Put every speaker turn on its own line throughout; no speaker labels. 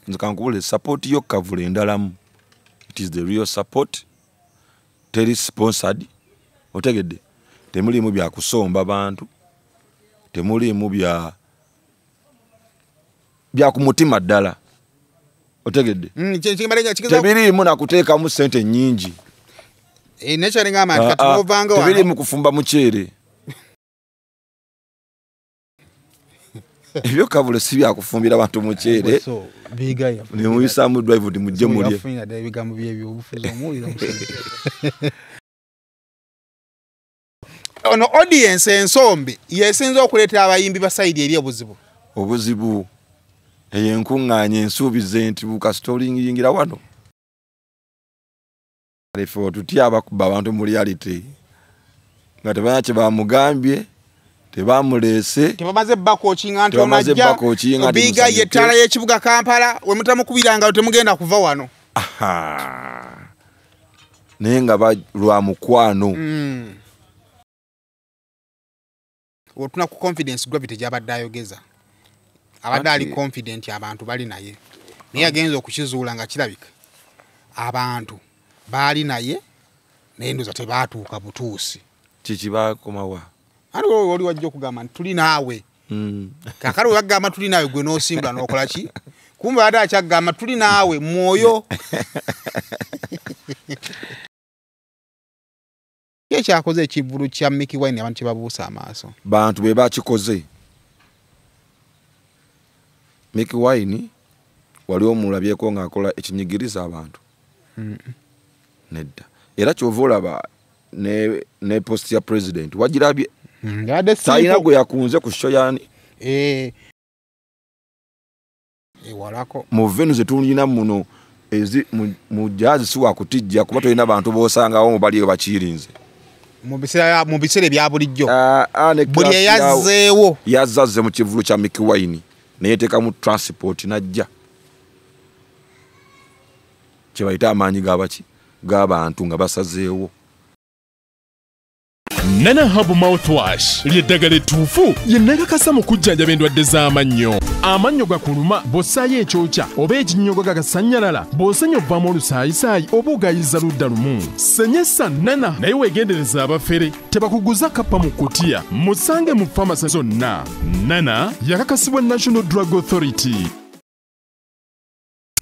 nkankubule support yo Kavule endalamu. It is the real support. Teri sponsored. Otegedde. Temuli mu bya kusomba abantu. Temuli mu bya kumutima ddala. Otegedde. Tebiri mu nakuteeka mu sente nnyingi.
Nature ngama kati ovanga
wano. Tebiri mu kufumba muceere. Ebyo Kavule si bya kufumbira abantu muceere. Ne muyisa mu drive ndi mujje mulye.
Ono audience ensombe yesinza okuleetera abayimbi ba side eri obuzibu.
Obuzibu eyenkuŋŋaanya ensuubize nti bukasitoling yingira wano. Alifo tutya abakuba abantu mu reality. Nga tebanya kye bamugambye, tebamuleese.
Tebamaze bakokinga nti onajja biga yettala y'ekibuga Kampala we mutamukubiranga temugenda kuva wano.
Naye nga lwa mukwano.
Otuna ku confidence gravity gy'abadde ayogeza. Abadde ali confident abantu bali naye. Naye agenza okukizuula nga kirabika. Abantu bali naye n'endoza tebaatuuka butuusi.
Kiki bakomawa?
Oli wajja okugamba nti tuli naawe. Kakale we bagamba tuli naawe gwe n'osimbula n'okola ki? Kumbe abadde akyagamba tuli naawe mwoyo. Ekyakoze ekivulu kya Mickey Wine abantu kyebabuusa amaaso.
Bantu be bakikoze. Mickey Wine wali omulabyeko ng'akola ekinyigiriza abantu. Nedda. Era kyova olaba ne post ya president wagirabye. Talina gwe yakunze ku show yani.
Walako.
Mu venu ze tulina muno mu jazz si wakutijja kuba tolina bantu boosangawo baliyo bakirinze.
Mu biseera bya bulijjo. Buli eyazzeewo.
Yazazze mu kivulu kya Mickey Wine. Neyeteeka mu transport najja. Kye bayita amaanyi g'abantu nga basazeewo.
Nana Herbal Mouthwash ly'eddagala ettuufu lye nnakakasa mu kujjanjaba endwadde z'amannyo. Amannyo gakuluma bw'ossaayo ekyokya oba ekinnyogo gagasanyalala bw'osenya ovaamu olusaayisaayi oba ogayiza ludda lumu. Senyesa Nana naye weegendereza abafere tebakuguza kappa mu kkutiya musange mu famasi zonna. Nana yakakasibwa National Drug Authority.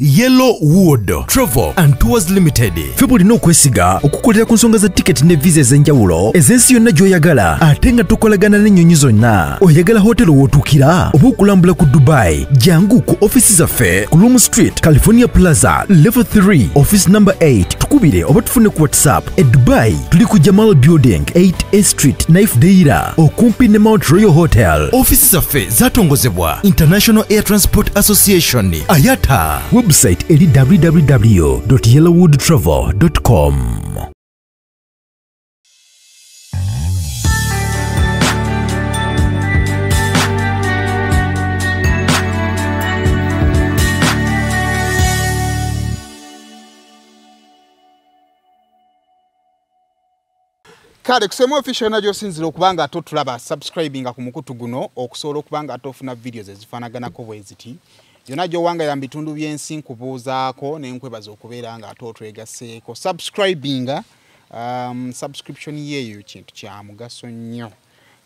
Yellow Wood Travel and Tours Limited Febulina okwesiga okukolera ku nsonga za ticket ne visa ez'enjawulo ez'ensi yonna gy'oyagala ate nga tokolagana n'ennyonyi zonna. Oyagala hotelo w'otuukira oba okulambula ku Dubai? Jangu ku office zaffe ku Loom Street, California Plaza, Level 3, Office number 8. Tukubire oba tufune ku WhatsApp. E Dubai tuli ku Jamal Building, 8A Street, Naif Deira, okumpi ne Mount Royal Hotel. Office zaffe zatongozebwa International Air Transport Association, IATA. Website eri www.yellowwoodtravel.com.
Kale kusema official najyo sinzira okubanga ato tulaba subscribing ku mukutu guno okusobola okubanga atofuna videos ezifaanaganako bweziti. Yona jo wanga ya bitundu byensi nkubuuzaako nenkwebaza okubeera nga ate otwegaseeko subscribing subscription yeeyo kintu kya mugaso nnyo.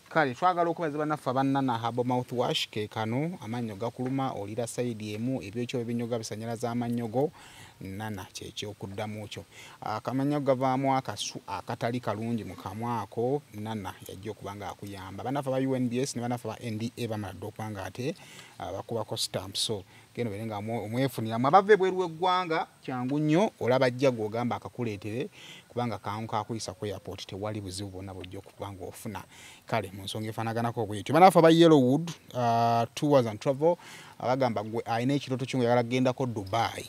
Kale twagala okubaza bannaffe Nana Herbal Mouthwash ke kano amannyo gakuluma olira side emu ebyokyo ebinyoga bisanyalaza amannyogo Nana kyekyo okuddamu kyo akamanyo gavaamu akasu akatali kalungi mu kamwako Nana yajja okubanga akuyamba bannaffe ba UNBS ne bannaffe ba NDA bamala okubanga ate bakubako stamp so geno berenga omwefunira mwabave bweru eggwanga kyangu nnyo olaba ajja gwogamba akakuleetere kubanga kangu kakuyisa ku airport tewali buzibu bonna bujja okubanga ofuna kale mu nsonga efaanaganako bwetyo bannaffe ba Yellowwood Tours and Travel abagamba gwe ayina ekirooto kyo yagala kugendako Dubai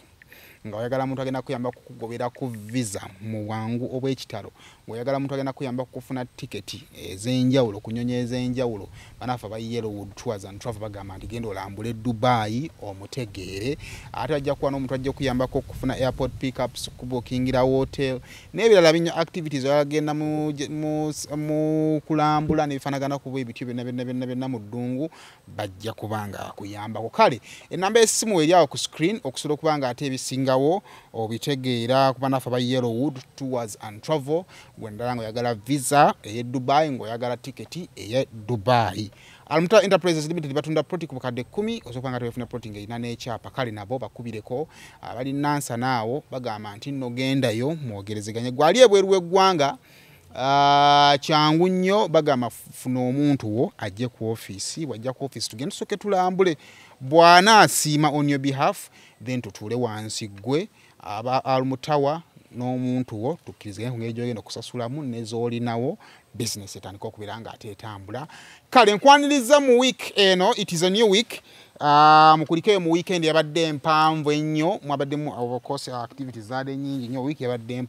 nga oyagala muntu agenda kuyamba kukugobera ku visa mu bwangu obw'ekitalo ng'oyagala muntu agenda kuyamba kufuna tiketi ez'enjawulo kunyonyo ez'enjawulo banafe aba Yellowwood Tours and Travel bagamba nti genda olambule Dubai omutegeere ate ajja kuba n'omuntu ajja kuyambako okufuna airport pickups kubukingira hotel n'ebirala binyo activities agenda mu kulambula n'ebifaanagana ku bw'ebityo byonna mu ddungu bajja kubanga akuyambako kale enamba y'essimu eri awo ku screen okusobola okubanga ate ebisingawo obitegeera kuba nafe aba Yellowwood Tours and Travel gwendala ng'oyagala visa ey'e Dubai ng'oyagala tiketi ey'e Dubai Almuta Enterprises Limited batunda proti ku bukadde 10 osobola nga tebafuna proti ng'erina n'ekyapa kale nabo bakubireko abali nansa naawo bagamba nti nno gendayo mwogerezeganye gwali ebweru w'eggwanga kyangu nnyo bagamba funa omuntu wo ajje ku office wajja ku office tugende tusooke tulambule bwana asiima on your behalf then tutuule wansi gwe aba almutawa n'omuntu wo tukkiriziganye ku ngeri gy'ogenda okusasulamu n'ezoolinawo business etandika okubeera nga ate etambula kale nkwaniriza mu week eno it is a new week mukulikeyo mu weekend yabadde empanvu ennyo mwabaddemu of course activities zaade nnyingi nnyo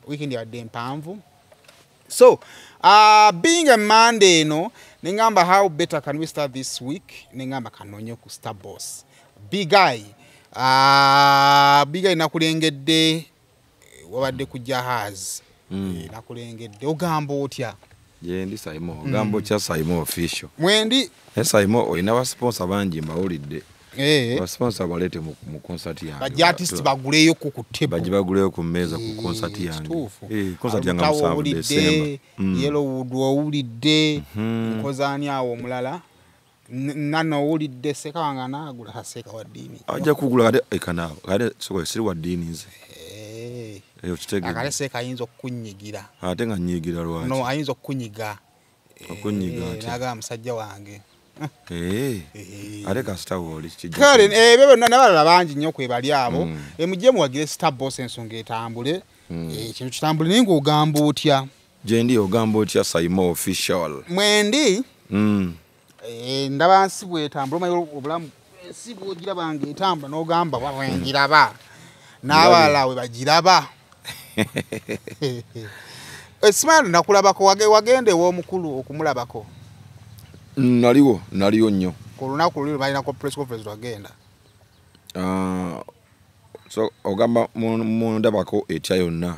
weekend yabadde empanvu so being a Monday eno nengamba how better can we start this week nengamba kanonye ku Star Boss big guy nakulengedde wabadde ku jahazi nakulengedde ogamba otya
je ndi Saimo ogambo kya Saimo official
mwendi
Saimo oyina ba sponsor bangi mbawulidde ba sponsor balete mu concert yange
baji artist baguleyo ku kutebo
baji baguleyo ku meza ku concert yange concert yange mu 7 December
Yellowwood owulidde nkozaani awo omulala nano owulidde seka wanga naagula haseka wa ddiini
ajja kugula kade ekana kade siko siri wa ddiini nze okitege
akale seka ayinza okukunyigira
ate nga nyigira lwaki
no ayinza okunyiga
ate
naga musajja wange
ate kasita woli kijja
kale bebe nabalala bangi nnyo kwebali abo mujje muwagire Star Boss ensonga etambule ekintu kitambule naye ng'ogamba otya
je ndi ogamba otya Saimo official
mwendi ndaba nsi bwetambula omanyi obulamu ensi bwogiraba ng'etambula n'ogamba bwengiraba n'abalala we bagiraba esimani nakulabako wagende w'omukulu okumulabako
naliyo nnyo
ku lunaku luli balinako press conference wagenda
so ogamba mundabako etya yonna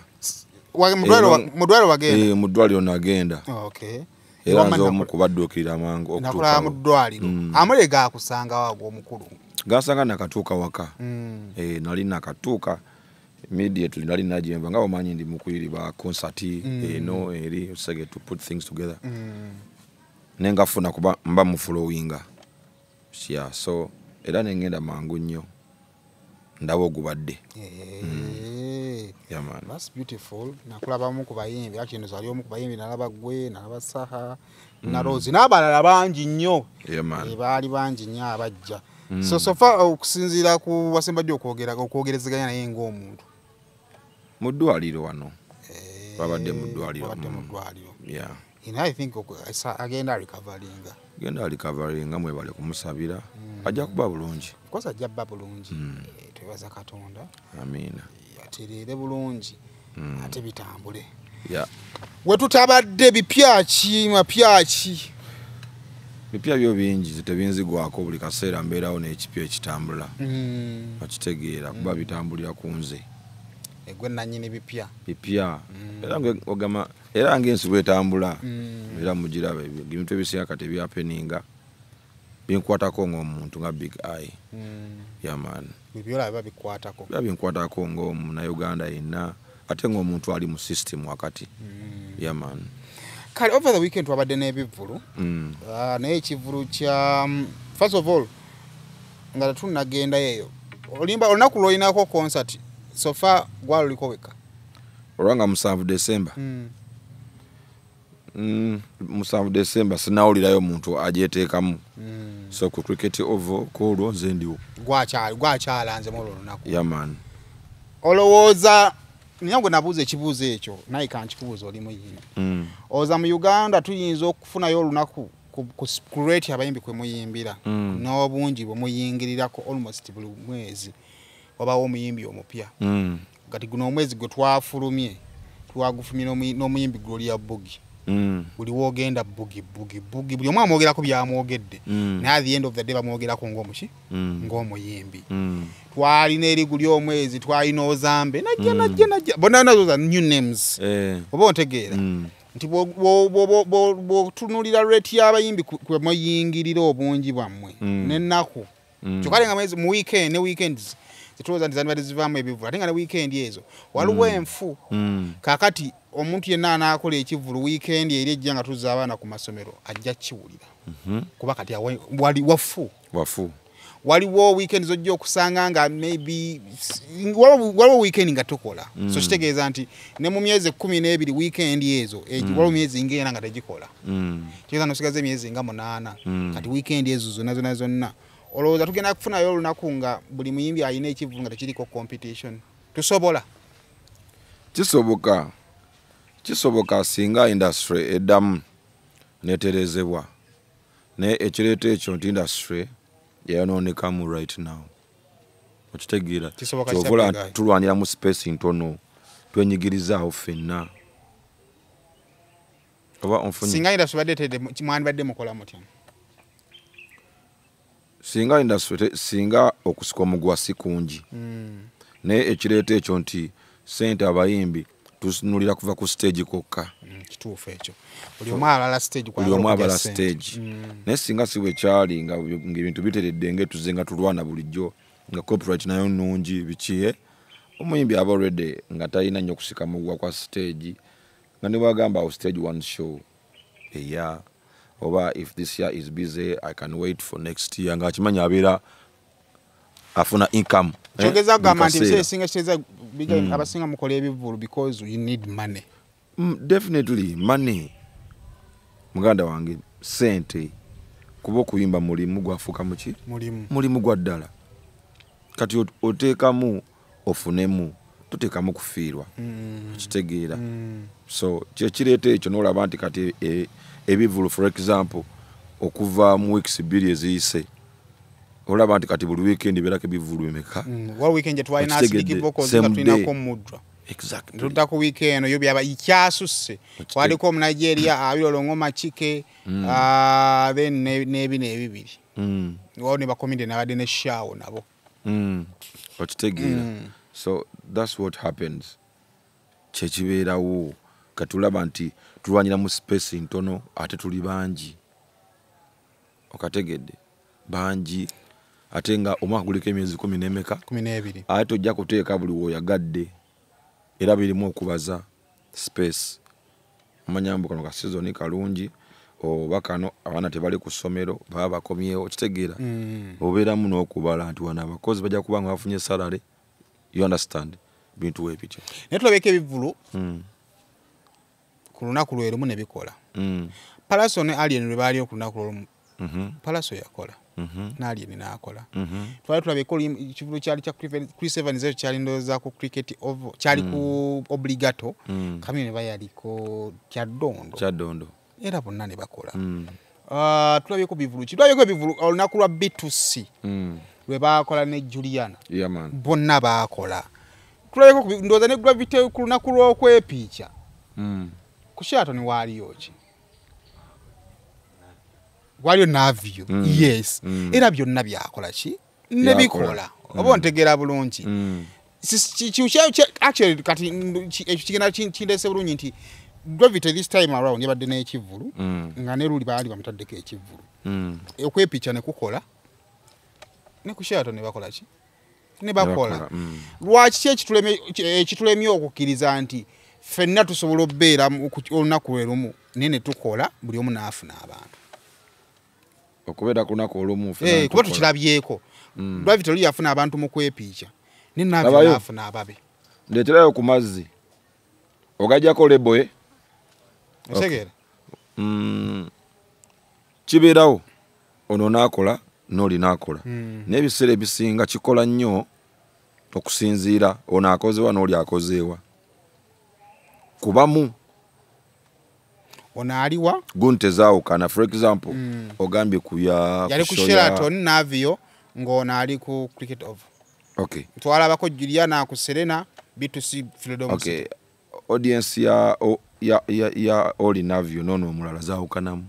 mudwaliro wagenda
mudwaliro nagenda
okay
era nze omu kubadduukirira mangu
nakulaba mu ddwaliro amulega akusanga wago omukulu
gasanga nakatuuka waka nali nakatuuka immediately nali najemba nga omanyi ndi mukwiri ba concert eno eri osage to put things together nengafuna kuba mba mu followinga so era nengenda mangu nnyo ndaba ogubadde yeah man
that's beautiful nakulabamu ku bayimbi actually nzo ali omu ku bayimbi nalaba gwe nalaba Saha na Rose n'abalala bangi nnyo baali bangi nnyo abajja so far okusinziira ku wasembadde okwogerezeganya naye ng'omuntu
mu ddwaliro wano babadde mu ddwaliro yeah
I think agenda
recoveringa mwebale kumusabira ajja kuba bulungi
kosa ajja bba bulungi twebaza Katonda
amina
atereere bulungi ate bitambule
yeah
we tutabadde bipyaki mapyaki
bipya byo bingi tebinzigwako buli kaseera mbeerawo n'ekipya ekitambula akitegeera kuba bitambulira ku nze
egwe nannyini bipya
era ng'ensi bwetambula era mugiraba ebintu ebisinga kati ebyapeninga binkwatako ng'omuntu nga big eye yaman
bibyolaba
binkwatako ng'omunauganda yenna ate ng'omuntu ali mu system wakati yaman
kale over the weekend wabadde n'ebivulu naye ekivulu kya first of all nga tetunagenda yeyo olunaku lwolinako concert so far gwaluliko weka
olwanga 7 December 7 December sinawulirayo omuntu ajeteekamu so ku cricket ovo kolwo nze ndiwo
gwakyalanze mu olunaku
yaman
olowooza nyango nabuuza ekibuuzo ekyo naye kankikubuuza oli muyimbi oza mu Uganda tuyinza okufunayo olunaku ku rate abayimbi kwe muyimbira n'obungi bwe muyingirirako almost buli mwezi wabawo omuyimbi omupya kati guno omwezi gwe twafulumye twagufumye n'omuyimbi Gloria Bugi buli wogenda bugi buli omwe amwogerako byamwogedde naye at the end of the day bamwogerako ng'omuyimbi twalina eri guli omwezi twalina Ozambe najja bonna nazo za new names oba ontegeera nti bw'otunulira rate y'abayimbi kwe muyingirira obungi bwammwe n'ennaku kyokka nga mwezi mu weekend ne weekends zituloza nti zanibadde zivaamu ebivulu ate nga ne weekend ezo waliwo enfu kaakati omuntu yenna anaakola ekivulu weekend eri ejja nga tuzza abaana ku masomero ajja kiwulira kuba kati wali wafu waliwo weekend zojja okusanga nga maybe waliwo weekend nga tukola so kitegeeza nti ne mu myezi 12 weekend ezo waliwo myezi ng'ena nga tegikola kitegeeza nosigaza emyezi nga 8 kati weekend ezo zonna olowooza tugenda kufunayo olunaku nga buli muyimbi alina ekivulu nga tekiriko competition tusobola
kisoboka singa industry eddamu neterezebwa naye ekireeta ekyo nti industry yayonoonekamu right now okitegeera kyovula tulwanira mu space ntono twenyigirizawo ffenna oba onfunye
singa industry badde mwandibadde mukola mutya
singa industry singa okusika omugwa si kungi naye ekireeta ekyo nti sente abayimbi tusunulira kuva ku stage kokka
kituufu ekyo buli omu alala stage
naye singa si bwe kyali nga ebintu biteredde ng'etuze nga tulwana bulijjo nga copyright nayo nnungi bikiye omuyimbi aba already nga talina nnyo okusika mugwa kwa stage nga ne bwagamba awo stage 1 show eya oba if this year is busy I can wait for next year nga akimanya abeera afuna income
kyogeza kugamba nti singa kiteza abasinga mukola ebivulu because you need money
definitely money muganda wange sente kuba okuyimba mulimu gwafuuka muki mulimu gwa ddala kati oteekamu ofunemu toteekamu kufiirwa kitegeera so kyekireeta ekyo n'olaba nti kati ebivulu for example okuva mu weeks 2 eziyise olaba nti kati buli weekend beerako ebivulu bimeka
wa weekend twalina asidiki vocals nga tulinako mudra
exactly
tudda ku weekend yo byaba ikyasusse waliko omunigeria abirolongo machike then n'ebibiri wao ne bakomide nabadde ne show nabo
okitegeera so that's what happens kyekibeerawo katulaba nti tulwanyira mu space ntono ate tuli bangi okategedde bangi ate nga omwaka guliko emyezi 10 n'emeka
12
ate tojja kuteeka buli woyagadde era birimu okubaza space amanyambo kano ka season kalungi oba kano abaana tebali ku ssomero baba bakomyewo kitegeera obeeramu n'okubala nti wana abakozi bajja kuba nga bafunye salary you understand bintu webityo
naye tulabeko ebivulu ku lunaku lwe lumu ne bikola Palaso ne Alien lwe baali ku lunaku lumu Palaso yakola n'Alien n'akola twali tulabeko ekivulu kyali kya Chris Evans ezo kyali ndowooza ku cricket kyali ku obligato kamwe ne bayaliko kyaddondo era bonna ne bakola tulabeko bivulu olunaku lwa B2C lwe bakola ne Juliana bonna bakola tulabeko ndowooza ne Gravity ku lunaku lw'okwepiica ku Sheraton waaliyo ki waliyo Navio yes era byonna byakola ki ne bikola oba ontegeera bulungi actually kati ekyo kigenda kindese bulungi nti Gravity this time around yabadde n'ekivulu nga ne luli baali bamutaddeko ekivulu okwepiica ne kukola ne ku Sheraton ne bakola ki ne bakola lwaki ekitulemye okukkiriza nti ffenna tusobola obbeera olunaku lwe lumu naye ne tukola buli omu n'afuna abantu
okubeera ku lunaku olumu
kuba tukirabyeko Gravity oli yafuna abantu mu kwepiica ne Navio n'afuna ababe
ndeeterayo ku mazzi ogajjako leboye
osegeera
kibeerawo ono n'akola n'oli n'akola n'ebiseera ebisinga kikola nnyo okusinziira ono akozewa n'oli akozeewa kubamu
ono aliwa
guntezaawukana for example ogambye
yali ku Sheraton Navio ng'ono ali ku cricket over
Okay.
Twalabako Juliana ku Serena B2C Freedom
Okay.
City.
Audience ya Olinavyo nono omulala zaawukanamu.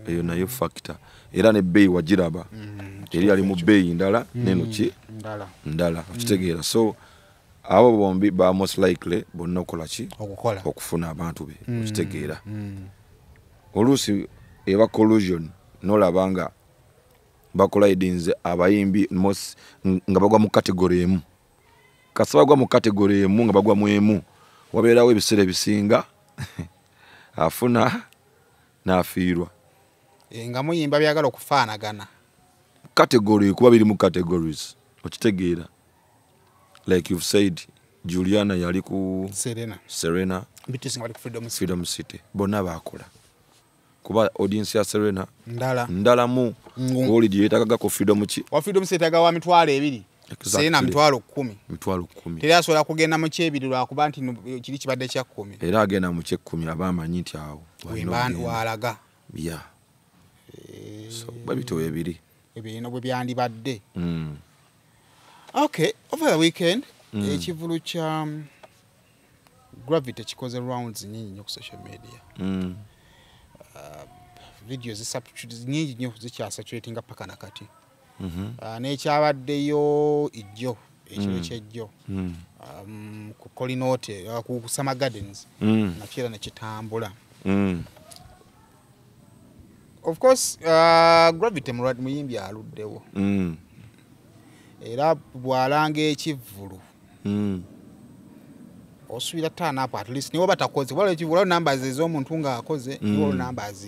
Eyo nayo factor. Era ne bay wagiraba. Eri ali mu bay ndala neno ki? Ndala. Okitegeera. So abo bombi ba most likely bonna okola ki? Okufuna abantu be. Okitegeera. Oluusi eba collusion nolabanga bakola edinze abayimbi nga bagwa mu category emu. Kasaba gwa mu category emu nga bagwa mu emu. Wabeerawo ebiseera bisinga afuna n'afiirwa.
Nga muyimba byagala okufaanagana.
Category kuba biri mu categories. Okitegeera. Like you've said, Juliana yali ku Serena.
B2C wali ku
Freedom City. Bonna bakola. Kuba audience ya Serena ndala mu oli yetagaga ku Freedom ki?
Wa Freedom City aga wa mitwalo 2. Serena mitwalo 10.
Mitwalo 10.
Teri asobola kugenda mu kyebiri lwakuba nti kiri kibadde kya 10.
Era agenda mu kye 10 abamanyi nti awo.
Walaga.
Yeah. So babito ebiri.
Ebino bwe byandibadde. Okay, over the weekend ekivulu kya Gravity kikoze rounds nyingi nnyo ku social media. Videos nyingi nnyo zikyasaturatinga paka nakati. N'ekyabaddeyo ijjo ekiro kyejjo ku Kolinote ku Summer Gardens nakyo era nekitambula. Of course Gravity muyimbi aluddewo. Era bwalanga ekivulu osubira turn up at least niwo batakoze wala ekivulu numbers ez'omuntu nga akoze niwo numbers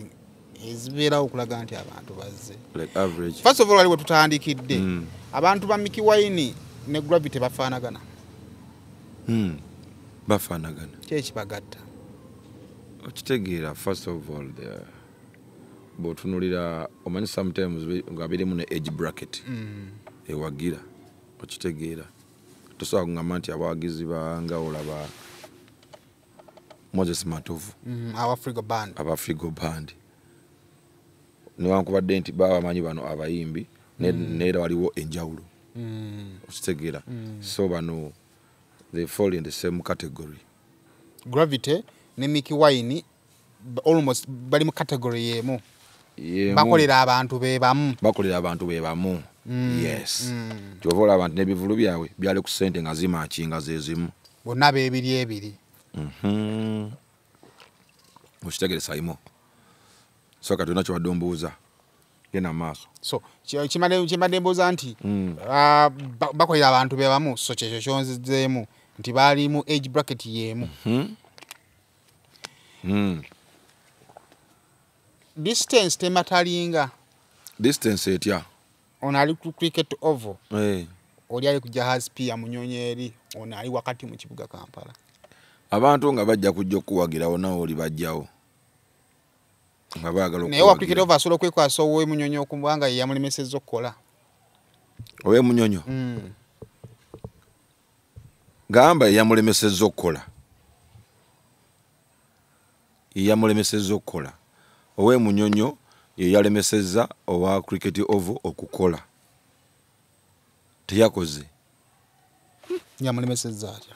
ezibeerawo okulaga nti abantu bazze.
Like average.
First of all waliwo tutandikidde abantu ba Mickey Wine ne Gravity bafaanagana.
Bafaanagana.
Kyekibagatta.
Okitegeera first of all botunulira omanyi sometimes nga birimu ne age bracket. Ewagira. Okitegeera. Tosobola kungamba nti abawagizi banga olaba Moses Matovu. Abafrigo band. Niwankubadde nti babamanyi bano abayimbi neera waliwo enjawulo. Okitegeera. So bano they fall in the same category.
Gravity ne Mickey Wine almost bali mu category yemu. Bakolera abantu be bamu. Yes. Kyovola abantu nebivulu byabwe byali ku ssente nga zimakinga zezimu. Bonna beebiri.
Okitegeera Saimo. So kati nakyo wadombuuza. Gena maaso.
So kimade mbuuza nti bakolera abantu be bamu so kyekyo kyonzizeemu nti baali mu age bracket yemu. Distance tematalinga.
Distance etya?
Ono ali ku cricket oval. Oli ali ku Jahazi Pia Munyonyi ono ali wakati mu kibuga Kampala.
Abantu nga bajja kujja okuwagirawo nawo oli bajjawo. Nga baagala okuwagira.
Naye wa cricket oval asobola okwekwasa Owe Munyonyi okubanga ye yamulemesezza okukola.
Owe Munyonyi? Gamba yamulemesezza okukola. Yamulemesezza okukola. Owe Munyonyi ye yalemesezza owa cricket oval okukola. Teyakoze.
Yamulemesezza atya.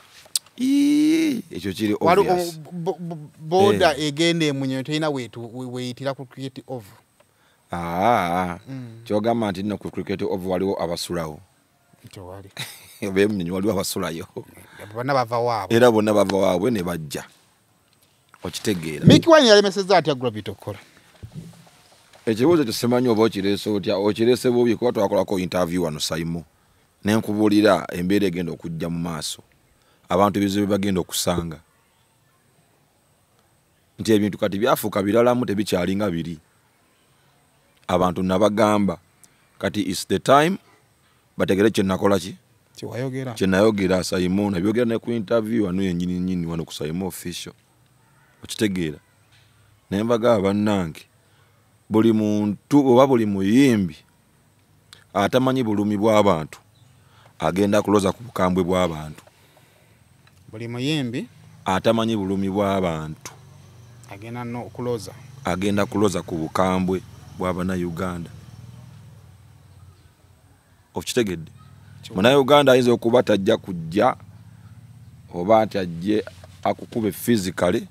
Ekyo kiri obvious.
Boda egende Munyonyi teyina weeyitira ku cricket oval.
Kyogamba nti nno ku cricket oval waliwo abasulawo.
Tewali.
Owe Munyonyi waliwo abasulayo.
Bonna bava waabwe.
Era bonna bava waabwe ne bajja. Okitegeera.
Mickey Wine yalemesezza atya Gravity okukola.
Ekibuuzo kyo simanyi oba okireese otya okireese bubi kuba twakolako interview wano Saimo nenkubuulira embeera egenda okujja mu maaso abantu ebizibu bagenda okusanga nti ebintu kati byafuuka biralamu tebikyalinga biri abantu nabagamba kati is the time bategere kye nakola ki kye nayogera Saimo nabyogera ne ku interview wano yennyini wano ku Saimo official okitegeera naye mbagamba bannange buli muntu oba buli muyimbi atamanyi bulumi bw'abantu agenda kuloza ku bukambwe bw'abantu.
Buli muyimbi
atamanyi bulumi bw'abantu agenda kuloza ku bukambwe bw'abana Uganda. Okitegedde Munnayuganda ayinza okuba tajja kujja oba nti ajje akukube physically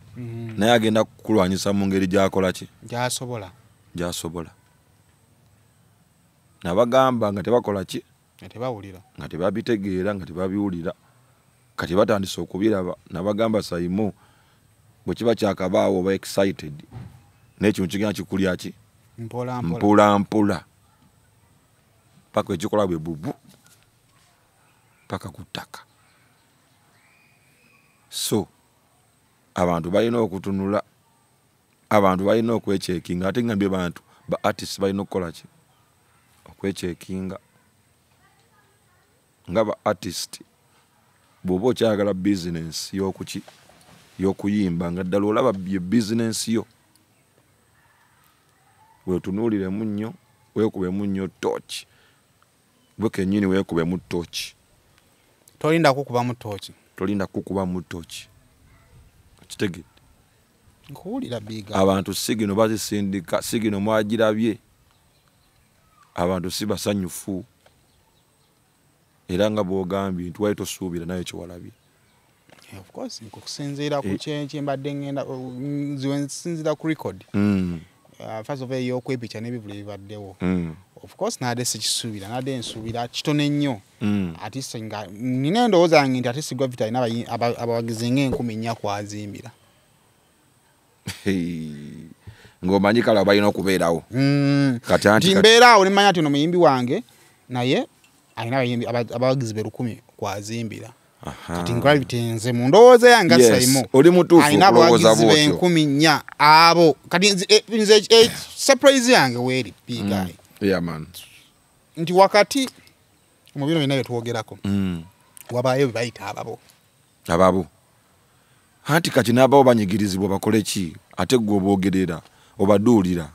naye agenda kukulwanyisa mu ngeri gy'akola ki gy'asobola nabagamba nga tebakola ki nga tebabitegeera nga tebabiwulira kati batandise okubiraba nabagamba Saimo bwe kiba kyakabaawo oba excited n'ekintu kigenda kikulya ki mpola paka ekikola bwe bubu paka ku ttaka so abantu balina okutunula abantu balina okwechekinga ate ngambye bantu ba artists balina okukola ki okwechekinga nga ba artist bw'oba okyagala business y'okuki y'okuyimba nga ddala olaba business yo weetunuuliremu nnyo weekubemu nnyo torch gwe kennyini weekubemu torch
tolinda kukuba mu torch kitegedde nkuwulira biga
abantu sigino bazisindika sigino mwagirabye abantu si basanyufu era nga bw'ogambye nti wali tosuubira naye kyewalabye
of course nkusinziira ku kyenki mbadde ngenda nsinziira ku record first of all ey'okwepica n'ebivulu ebibaddewo of course nadde sikisuubira nadde nsuubira kitone nnyo ate singa nina endowooza yange nti ate Gravity alina abawagizi ng'enkumi 4 kwazimbira
ng'omanyi kala balina okubeerawo kati anti
mbeeraawo nemanya nti ono muyimbi wange naye alina abawagizi be 100 kwazimbira kati Gravity nze mu ndowooza yange Saimo
oli mutuufu okulowooza bwotyo
alina abawagizi be 100 abo kati nze surprise yange weeri bigayi
yeah man
nti wakati mu bino bina byetwogerako wabaayo bebayita ababo
anti kati n'abawo banyigirizibwa bakole ki ate gwe oboogerera obaduulira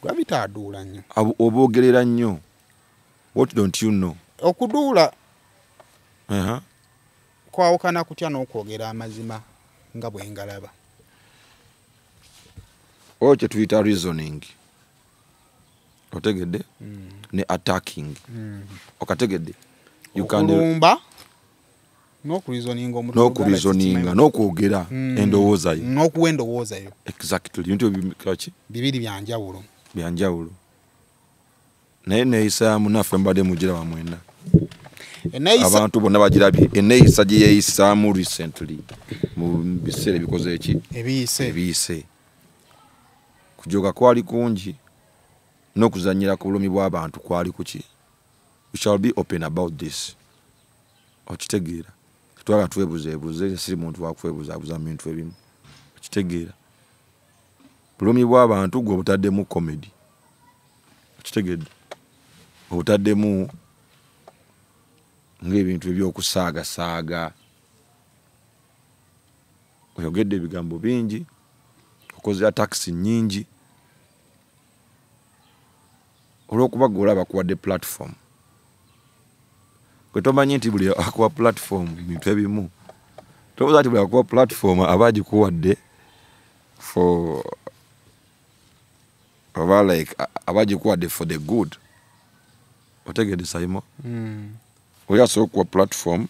Gravity aduula nnyo
oboogerera nnyo what don't you know
okuduula kwawukana kutya n'okwogera amazima nga bwe ngalaba
oyo kye tuyita reasoning otegedde ne attacking okategedde
okulumba n'okureasoninga
n'okwogera endowooza yo
n'okuwa endowooza yo
exactly bintu biki
bibiri byanjawulo
naye neeyisa ya munaffe mbadde mugira bamwena abantu bonna bagirabye enneeyisa gye yeeyisaamu recently mu biseera ebikoze eki ebiyise kujooga kwali kungi n'okuzannyira ku bulumi bw'abantu kwali kuki we shall be open about this okitegeera twala twebuzeebuze siri muntu wakwebuzabuza mu bintu ebimu okitegeera bulumi bw'abantu gwe obutaddemu comedy okitegedde obutaddemu ng'ebintu ebyokusaagasaaga oyogedde ebigambo bingi okozera taxi nnyingi olw'okuba gweolaba bakuwadde platform kwe tomanyi nti buli akuwa platform bintu ebimu tobuuza nti buli akuwa platform aba agikuwadde for oba like aba agikuwadde for the good otegedde Saimo oli asobola okuwa platform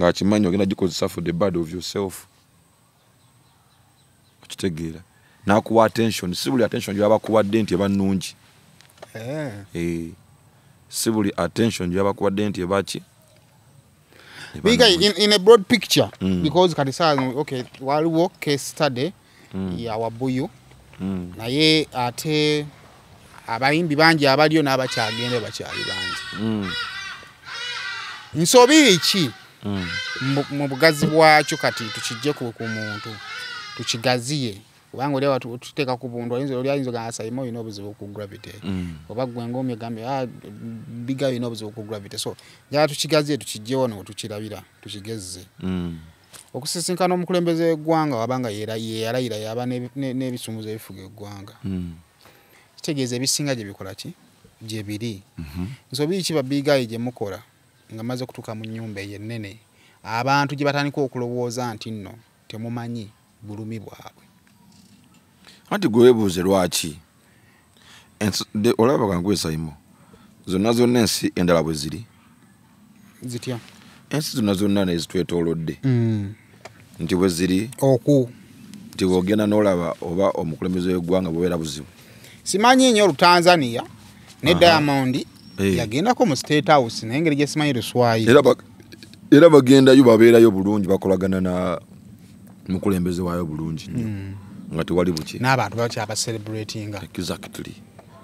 ng'akimanyi ogenda gikozesa for the bad of yourself okitegeera n'akuwa attention si buli attention gy'aba kuwadde nti eba nnungi si buli attention gy'aba kuwadde nti ebaki
biga in a broad picture because kati okay waliwo case study ya Wabuyu naye ate abayimbi bangi abaliyo n'abakyagenda bakyali bangi nsobi ki mu bugazi bwakyo kati tukijje ku muntu tukigaziye kubanga oli watu tuteeka ku buntu oyinza ga Saimo you know obuzibu ku Gravity oba gwe ngomye gambe biga you know obuzibu ku Gravity so njala tukigaziye tukijjewo no tukirabira tukigezze okusisinkana omukulembeze w'eggwanga wabanga yeyalayira yaba n'ebisumuzo ebifuga eggwanga kitegeeza ebisinga gye bikola ki gye biri nsobi ki babigayi gye mukola nga maze kutuka mu nnyumba ennene abantu gye batandika okulowooza nti nno temumanyi bulumi bwabwe
anti gwe weebuuze lwaki olaba kangwe Saimo zonna ensi endala bwe ziri
zitya
ensi zonna zonna nezitwetoolodde nti bwe ziri nti bw'ogenda n'olaba oba omukulembeze w'eggwanga bw'obeera buzibu.
Simanyi nnyo Tanzania ne Diamond yagendako mu State House naye engeri gye simanyi Luswayiri.
Era bagendayo babeerayo bulungi bakolagana na mukulembeze waayo bulungi nnyo nga tewali buki.
N'abantu bakyaba celebratinga.
Exactly.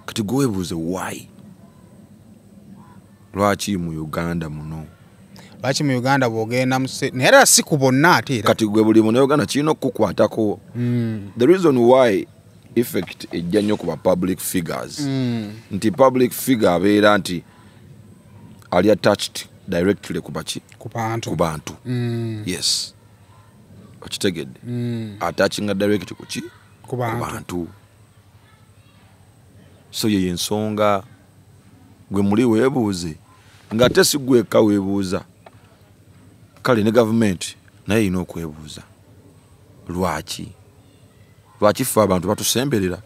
Kati gwebuuze why? Lwaki mu Uganda muno?
Lwaki mu Uganda bw'ogenda naye era si ku bonna ate era.
Kati gwe buli Munnayuganda kirina okukukwatako. The reason why effect ejja nnyo ku ba public figures nti public figure abeera nti ali attached directly ku baki? Ku bantu. Yes. Okitegedde. Attachinga direct kuki? Ku bantu. So ye ensonga gwe muli weebuuze nga ate si gweka weebuuza. Kale ne government naye erina okwebuuza. Lwaki ffe abantu batusemberera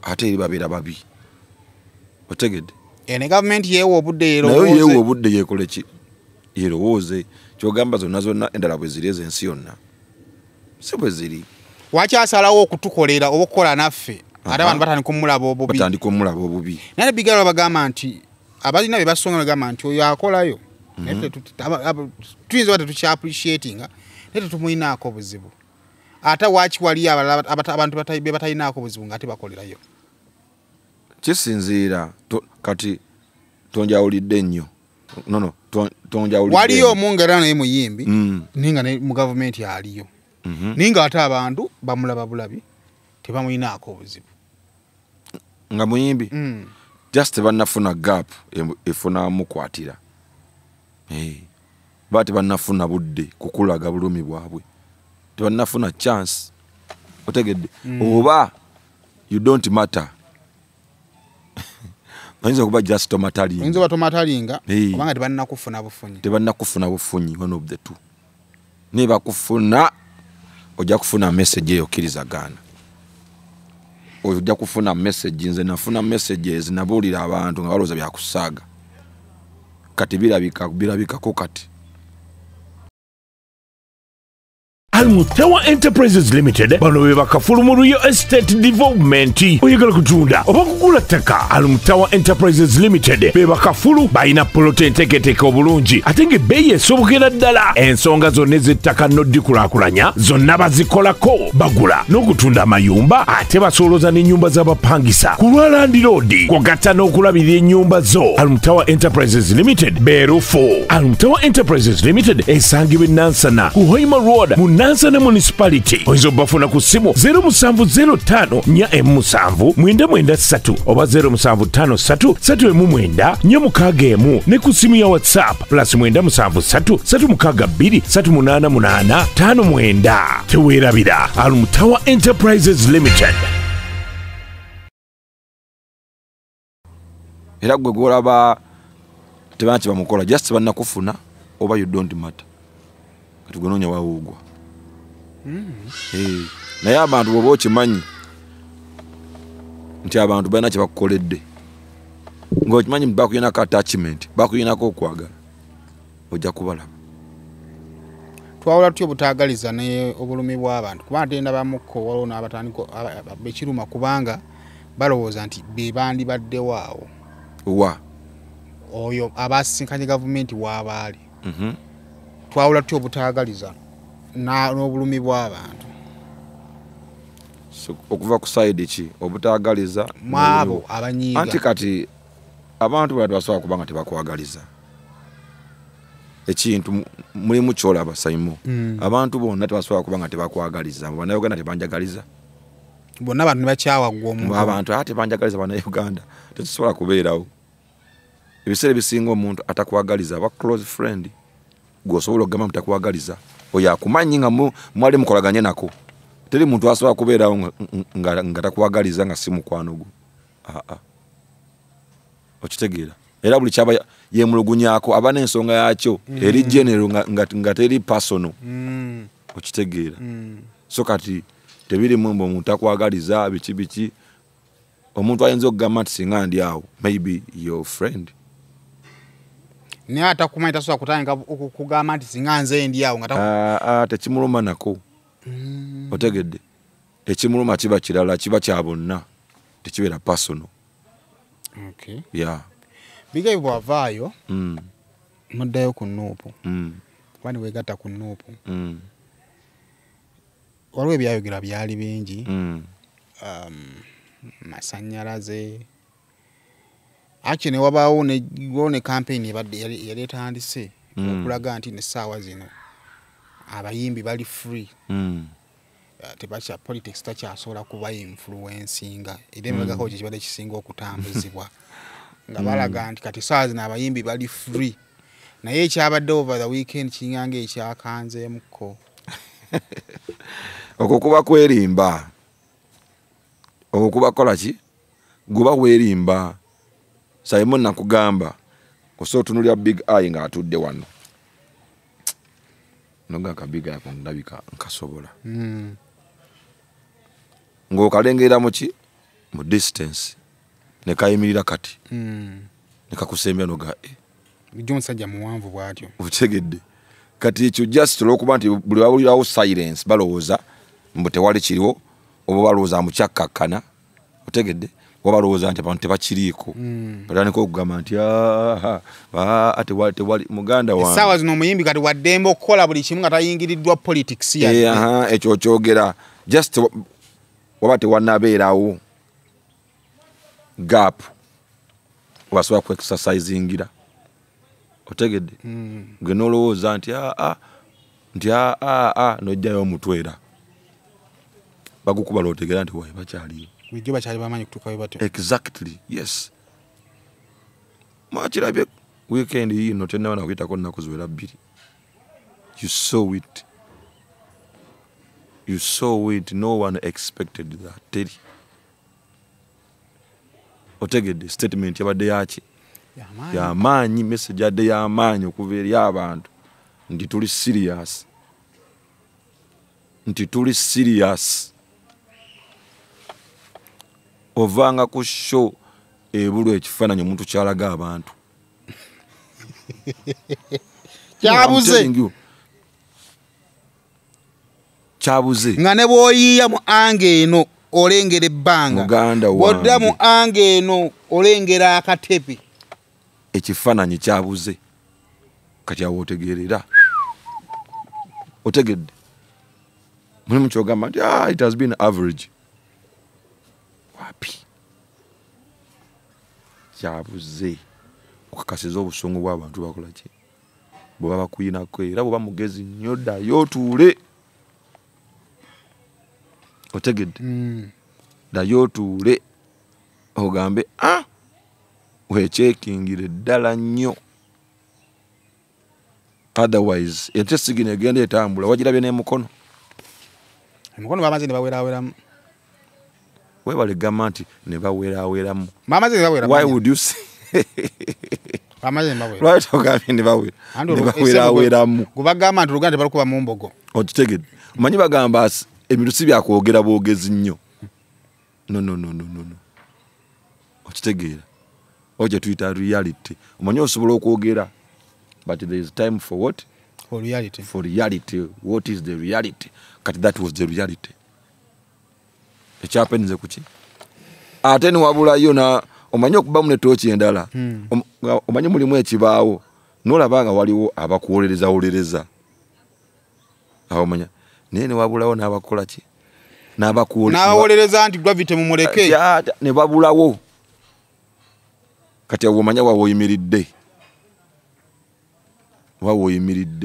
ate eri babeera babi? Otegedde?
Ne government yeewa obudde
yerowooze. Naye yeewa obudde yeekole ki? Yerowooze. Kyogamba zonna endala bwe ziri ez'ensi yonna. Si bwe ziri.
Wakyasalawo okutukolera oba okukola naffe ate abantu batandika omulaba obubi. Naye bigala bagamba nti abalina bye basonga bagamba nti oyo akolayo. Tuyinza bate tukyaappreciatinga naye tetumulinaako buzibu. Ate waaki wali abantu be batalinaako buzibu ng'ate bakolerayo.
Kisinziira kati tonjawulidde nnyo. No, tonjawulidde.
Waliyo omwongera naye muyimbi ninga ne mu gavumenti aliyo. Ninga ate abantu bamulaba bulabi tebamulinaako buzibu.
Nga muyimbi? Just tebannafuna gap efuna mukwatira. Ba tebannafuna budde kukulaga bulumi bwabwe. Tebannafuna chance. Otegedde? Oba you don't matter. Oyinza okuba just tomatalinga.
Oyinza okuba tomatalinga kubanga tebannakufuna bufunyi.
Tebannakufuna bufunyi, one of the two. Ne bakufuna ojja kufuna message eyokkirizagana. Ojja kufuna message, nze nafuna messages nabuulira abantu nga balowooza byakusaaga. Kati birabikako kati.
Almutawa Enterprises Limited bano be bakafulu mu Real Estate Development. Oyagala kutunda oba kugula ttaka, Almutawa Enterprises Limited be bakafulu balina plot enteeketeeke obulungi ate ng'ebbeeyi esobokera ddala. Ensonga zonna ez'ettaka n'oddikulaakulanya zonna bazikolako. Bagula n'okutunda amayumba ate basolooza n'ennyumba z'abapangisa ku lwa Land Road kw'ogatta n'okulabirira ennyumba zo. Almutawa Enterprises Limited beerufu. Almutawa Enterprises Limited esangibwa e Nansana ku Hoima Road mu Nansana Municipality. Oyinza obafuna ku ssimu 0705-479-993 oba 0753-339-461 ne ku ssimu ya WhatsApp +93-362-388-59. Teweerabira Almutawa Enterprises Limited.
Era gwe gwolaba tebanki bamukola just bannakufuna oba you don't matter. Kati gonoonya waawugwa. Naye abantu bw'oba okimanyi nti abantu balina kye bakukoledde ng'okimanyi nti bakuyinako attachment, bakuyinako okwagala, ojja kubalaba.
Twawula tutya obutaagaliza ne obulumi bw'abantu kubanga tenda bamukko waliwo n'abatandika bekiruma kubanga balowooza nti be bandibaddewo awo.
Wa
oyo abasinkanye gavumenti w'abaali. Twawula tutya obutaagaliza n'obulumi bw'abantu.
Okuva ku side ki obutaagaliza
mwabo abanyiiga.
Anti kati abantu bwe basobola kubanga tebakwagaliza ekintu mulimu kyolaba Simon. Abantu bonna tebasobola kubanga tebakwagaliza. Bannayuganda tebanjagaliza.
Bonna abantu ne bakyawa ggwe omuntu.
Abantu ate banjagaliza Bannayuganda tekisobola kubeerawo. Ebiseera ebisinga omuntu atakwagaliza aba close friend gw'osobola okugamba mutakwagaliza oyo akumanyi nga mwali mukolaganye nako. Teri muntu asobola kubeerawo nga takwagaliza nga si mukwano gwo. Okitegeera? Era buli kyaba yeemulugunyaako aba n'ensonga yakyo eri general nga teri personal. Okitegeera? So kati tebirimu omuntu akwagaliza biki omuntu ayinza okugamba nti singa ndi awo maybe your friend.
ne atakumanyi tasobola kutandika okugamba nti singa nze ndi awo nga
tekimuluma nako otegedde ekimuluma kiba kirala kiba kya bonna tekibeera personal.
Okay.
Yeah.
Bigayi bwavaayo muddayo ku Nuupu kuba ne weegatta ku Nuupu waliwo ebyayogera byali bingi masannyalaze actually ne wabaawo ne campaign yali etandise okulaga nti n'essaawa zino abayimbi bali free tebakya politics takyasobola kuba influencinga era emabegako kye kibadde kisinga okutambuzibwa nga balaga nti kati essaawa zino abayimbi bali free naye ekyabadde over the weekend kinganga ekyakanzeemuko
okwo kuba kwerimba okwo kuba kola ki guba werimba Simon nakugamba kuso tunulya big eye nga atudde wano noga ka big eye kondabika nkasobola ng'okalengera muki mu distance ne kayimirira kati ne kakusembya noga
bijjo musajja muwanvu bwatyo
utegedde kati ekyo just olwokuba nti buli wawulirawo silence balowooza mbu tewali kiriwo oba balowooza mukyakkakkana utegedde oba balowooza nti abantu tebakiriiko batandika okugamba nti tewali muganda wange
essaawa zino omuyimbi kati waddembe okukola buli kimu nga tayingiriddwa politics yadde
ekyo kyogera just waba tewanabeerawo gap wasobola ku exercisingira otegedde gwe nolowooza nti nojjayo omutwera bagukuba lootegera nti waye bakyaliyo
bijjo bakyali bamanyi kutuukayo batyo
exactly yes mwakirabye weekend yino tenabana kuyitako nnaku ziwera 2 you saw it no one expected that teri otegedde statement yabadde yaki yamaanyi message yadde yamaanyi okuva eri abantu nti tuli serious ovanga ku show ebulu ekifaananyi omuntu kyalaga abantu kyabuze
nga ne bw'oyiiya mu ange eno olengera ebbanga bw'odda mu ange eno olengera akatepe
ekifaananyi kyabuze kati awo otegeerera otegedde mulimu kyogamba nti it has been average wapi kyabuze okakasiza obusungu bw'abantu bakola ki bwe baba bakuyinako era bwe bamugezi nnyo ddayo otuule otegedde ddayo otuule ogambe wekyekingire ddala nnyo otherwise entesigino egenda etambula wagirabye n'emukono
emikono bamaze ne baweeraweeramu
webale gamba nti ne baweeraweeramu
bamaze ne baweeramu
why would you say
bamaze ne baweeramu
lwaki ogambye ne baweeraweeramu
gwe bagamba nti oluganda tebalukuba mu mbogo
okitegedde omanyi bagamba ebintu si byakwogera bwogezi nnyo no okitegeera oje tuyita reality omanyi osobola okwogera but there is time for what
for
reality what is the reality kati that was the reality ekyapenze kuki ate ni wabulayo na omanyi okuba mu netooki endala omanyi mulimu ekibaawo nolabanga waliwo abakuwolereza awo manya naye ne wabulawo n'abakola ki
n'abawolereza nti gravity mumuleke
ne babulawo kati awo omanya wawoyimiridde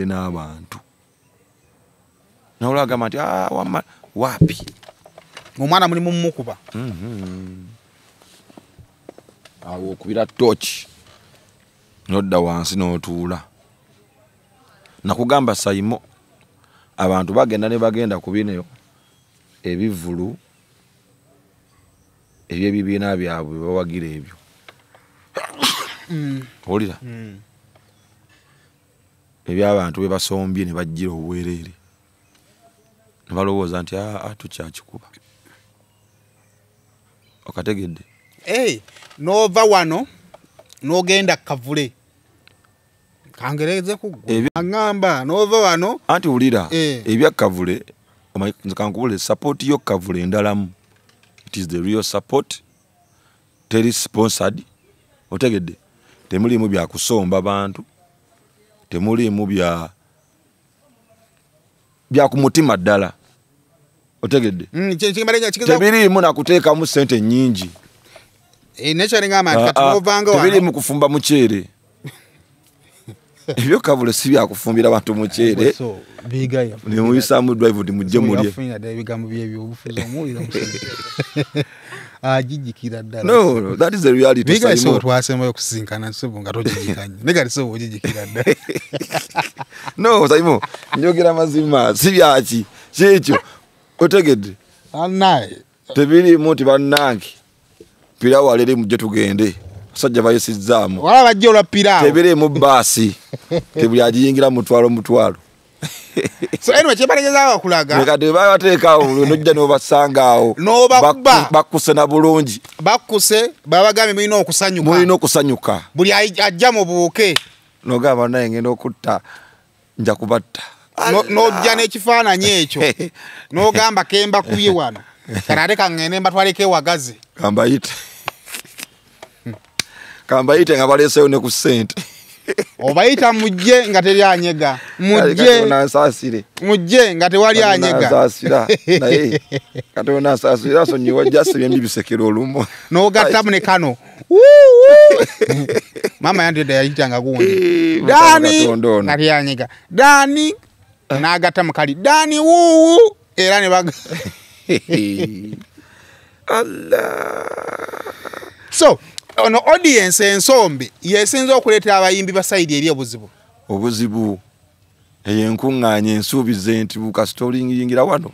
n'abantu nawula agamba nti wapi
omwana mulimu mumukuba
awo okubira tochi nodda wansi n'otuula nakugamba Saimo abantu bagenda ku bineyo ebivulu eby'ebibiina byabwe bawagira ebyo olira eby'abantu be basombye ne bajjira obwereere ne balowooza nti tukyakikuba okategedde
nova wano n'ogenda Kavule kangereze kugwa ngamba nova wano
anti ulira ebya Kavule kankubule support yo Kavule ndalamu. It is the real support. Teri sponsored. Otegedde. Temuli mu bya kusomba bantu. Temuli mu bya kumutima ddala. Otegedde. Tebiri mu nakuteeka mu sente nyingi.
Nature ngama katumovanga wano.
Tebiri mu kufumba muchere. Ebyo Kavule si bya kufumbira abantu muchere.
So biga ya.
Ni muyisa mu drive ndi mujje mulye.
Afina da bigambo byebyo obufuzo mulira musente. Jijikira ddala.
No, that is the reality.
Biga so twasema okusinkana sebo nga tojijikanye. Nega so ojijikira ddala.
No, Saimo. Njogera mazima si byaki. Kyekyo. Otegedde.
Anaye.
Tebiri muti bannanki. Pirawo alere mujje tugende. Sajja bayisizaamu.
Wala bajje ola pirawo.
Tebiri mu basi. Tebuli ajiyingira mutwalo.
So anyway chebalegeza akulaga.
Leka de bateekawo nojja n'obasangaawo.
N'obakuba.
Bakkuse na bulungi.
Bakkuse babagambe mulina okusanyuka.
Mulina okusanyuka.
Buli ajja mu buuke.
Nogamba naye ngenda okutta nja kubatta.
Nojja n'ekifaananyi ekyo. N'ogamba kemba kubye wano. Karate kangene mbatwaleke wagazi.
Kambayite nga baleseyo ne ku ssente.
Obayita mujje nga teri anyega. Mujje nga tewali anyega.
Asasira naye katona asasira so nyiwa just byembi bisekero olumo.
N'ogattamu ne kano. Mama yandide yayitanga gundi. Dani kati anyega. Dani n'agattamu kali. Dani wuwu era ne baga.
Allah.
So ono audience ensombe yesinza okuleeta abayimbi basayidi eri
obuzibu eyenkuŋŋaanya ensuubize nti bukasitoling yingira wano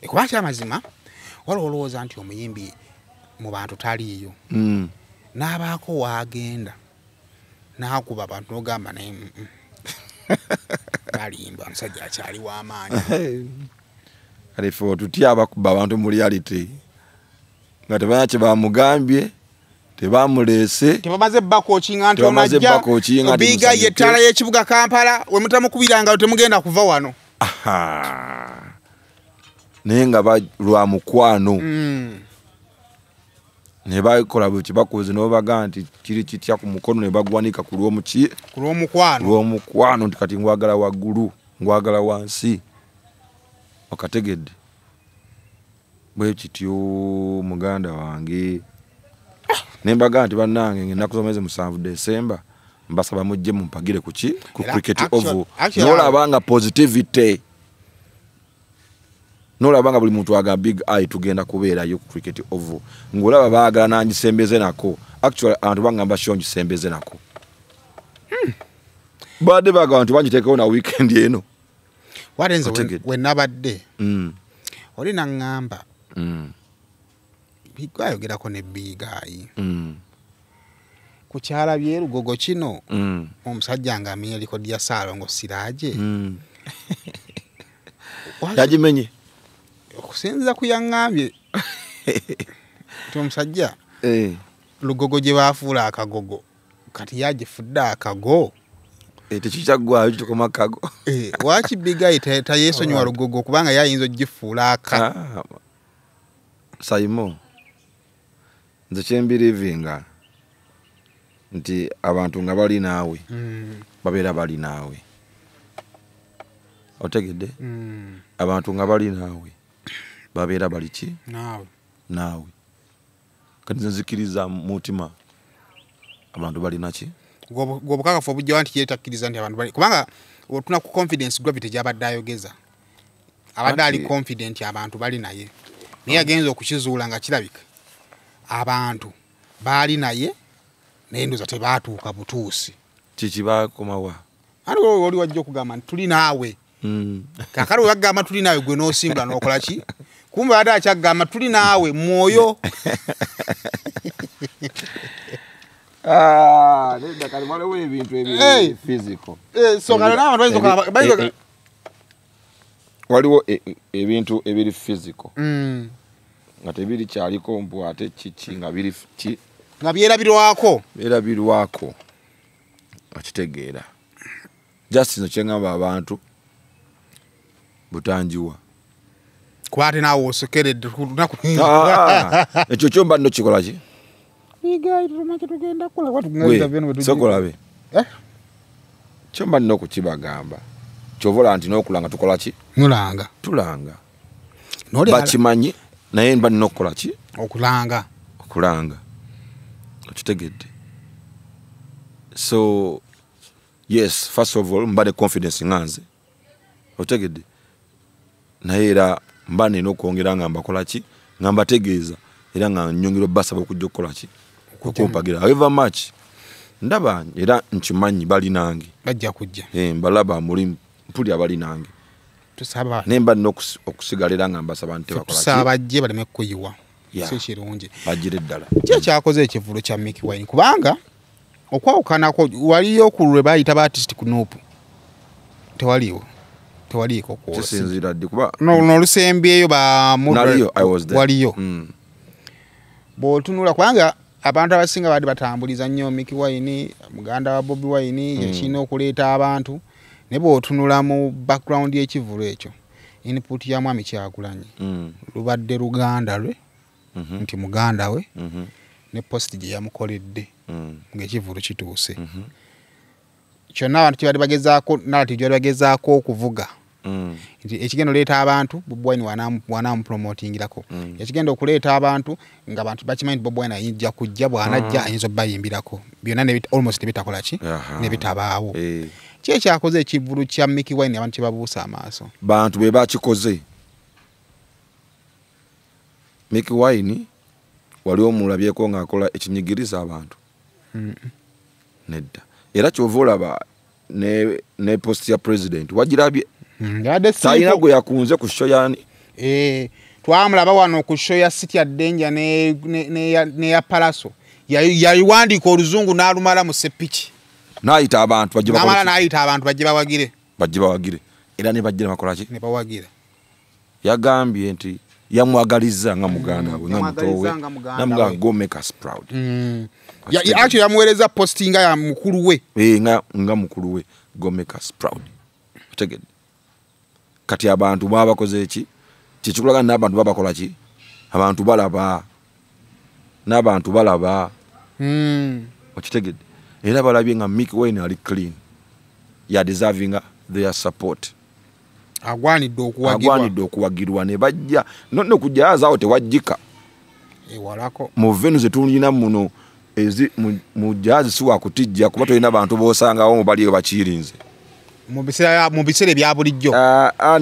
kubaki amazima wala olowooza nti omuyimbi mu bantu taliiyo n'abaako waagenda n'akuba abantu n'ogamba naye balimba omusajja akyali w'amaanyi
kale ffe otutya abakuba abantu mu reality nga tebanya kye bamugambye tebamulese
tebamaze bakokinga nti omajja biga yettala y'ekibuga Kampala we mutamukubiranga temugenda kuva wano
naye nga balwa mukwano ne bakola bwe kibakoze n'obaga nti kiri kitya ku mukono ne bagwanika ku lw'omukwano nti kati ngwagala waggulu ngwagala wansi okategedde bwe kityo muganda wange nembaga nti bannange ngenda kusomeze mu 7 December mbasaba mujje mumpagire ku cricket oval n'olabanga positivity n'olabanga buli muntu aga big eye tugenda kubeerayo ku cricket oval ng'olaba baagala nangisembeze nako actually abantu bangamba sho ngisembeze nako badde baagala abantu bangiteekewo na weekend eno
watenze we nabadde oli naŋŋamba bigayogerako ne bigayi ku kyala byerugogo kino omusajja nga amenya likodi ya Saalongo Siraaje
yagimenye
okusinziza ku yaŋŋambye ti omusajja lugogo gye baafuula akagogo kati yagifudde akago
tekikyaggwayo kitukoma akago
waki bigayi tayeesonyiwa lugogo kubanga yayinza ogifuula aka
Saimo nze kyembirivinga nti abantu nga bali naawe babeera bali naawe otegedde abantu nga bali naawe babeera bali ki naawe kati nzikiriza mutima abantu bali naki
gwobukakafu obujjawa nti yeetakkiriza nti abantu bali kubanga otuna ku confidence gravity gy'abadde ayogeza abadde ali confident abantu bali naye naye agenza okukizuula nga kirabika abantu baali naye naye ndoza tebaatuuka butuusi
kiki bakomawa
ati oli wajja okugamba nti tuli naawe kakale we bagamba tuli naawe gwe n'osimbula n'okola ki kumbe badde akyagamba tuli naawe mwoyo
nedda kale waliwo ebintu ebiri physical
so kale n'abantu
waliwo ebintu ebiri physical nga tebiri kyaliko mbu ate kiki nga biri ki
nga byerabirwako
akitegeera justice kyengamba abantu butanjiwa
kwate nawo osokeredde
ekyo kyomba nno kikola ki sokolabe kyomba nno okukibagamba kyovola nti n'okulanga tukola ki tulanga bakimanyi naye mba nina okukola ki okulanga okitegedde. So yes, first of all mba ne confidence nganze otegedde, naye era mba nina okwongera nga mbakola ki nga mbategeeza era nga nyongera basaba okujja okukola ki okumpagira however much ndaba era nkimanyi bali nange
bajja kujja
mbalaba muri mpuli abali nange
tusaba
nemba nina okusigalira nga mbasaba nti bakola ki
tusaba bajje baleme kuyiwa so kirungi
bajire ddala
kye kyakoze ekivulo kya Mickey Wine kubanga okwawukanako waliyo ku lwe bayita ba artist ku Nuupu tewaliko
kisinzira ddi kuba
n'olusembyeyo ba waliyo bw'otunula kubanga abantu abasinga baali batambuliza nnyo Mickey Wine muganda wa Bobi Wine yakina okuleeta abantu ne bw'otunula mu background y'ekivulo ekyo input ya Mwami Kyagulanyi lubadde luganda lwe nti muganda we ne post gye yamukoledde ng'ekivulo kituuse kyonna abantu kye bali bagezaako narrative gye bali bagezaako okuvuga nti ekigenda oleeta abantu Bobi Wine wanaamupromotingirako ekigenda okuleeta abantu nga abantu bakimanyi nti Bobi Wine ayinza kujja bw'anajja ayinza obbayimbirako byonna almost bitakola ki ne bitabaawo ki ekyakoze ekivulu kya Mickey Wine abantu kye babuusa amaaso
bantu be bakikoze. Mickey Wine wali omulabyeko ng'akola ekinyigiriza abantu nedda era kyova olaba ne post ya president wagirabye talina gwe yakunze ku show yani
twamulaba wano ku show ya City ya Danger ne ya Palaso yayiwandika oluzungu n'alumala mu sepiki
n'ayita abantu
bajje
bawagire era ne bajje bakola ki
ne bawagire
yagambye nti yamwagaliza nga muganda we nga mutowe namugamba go make us proud
actually yamuwereza postinga ya mukulu we
nga mukulu we go make us proud otegedde kati abantu babakoze eki kikulaga n'abantu babakola ki abantu balaba n'abantu balaba okitegedde era balabye nga Mickey Wine ali clean ya deserving their support agwanidde okuwagirwa ne bajja no kujazaawo tewajjika
walako
mu venu zetulina muno mu jazi siwa kutijja kuba tolina abantu boosangawo mu baliyo bakirinze
mu biseera bya bulijjo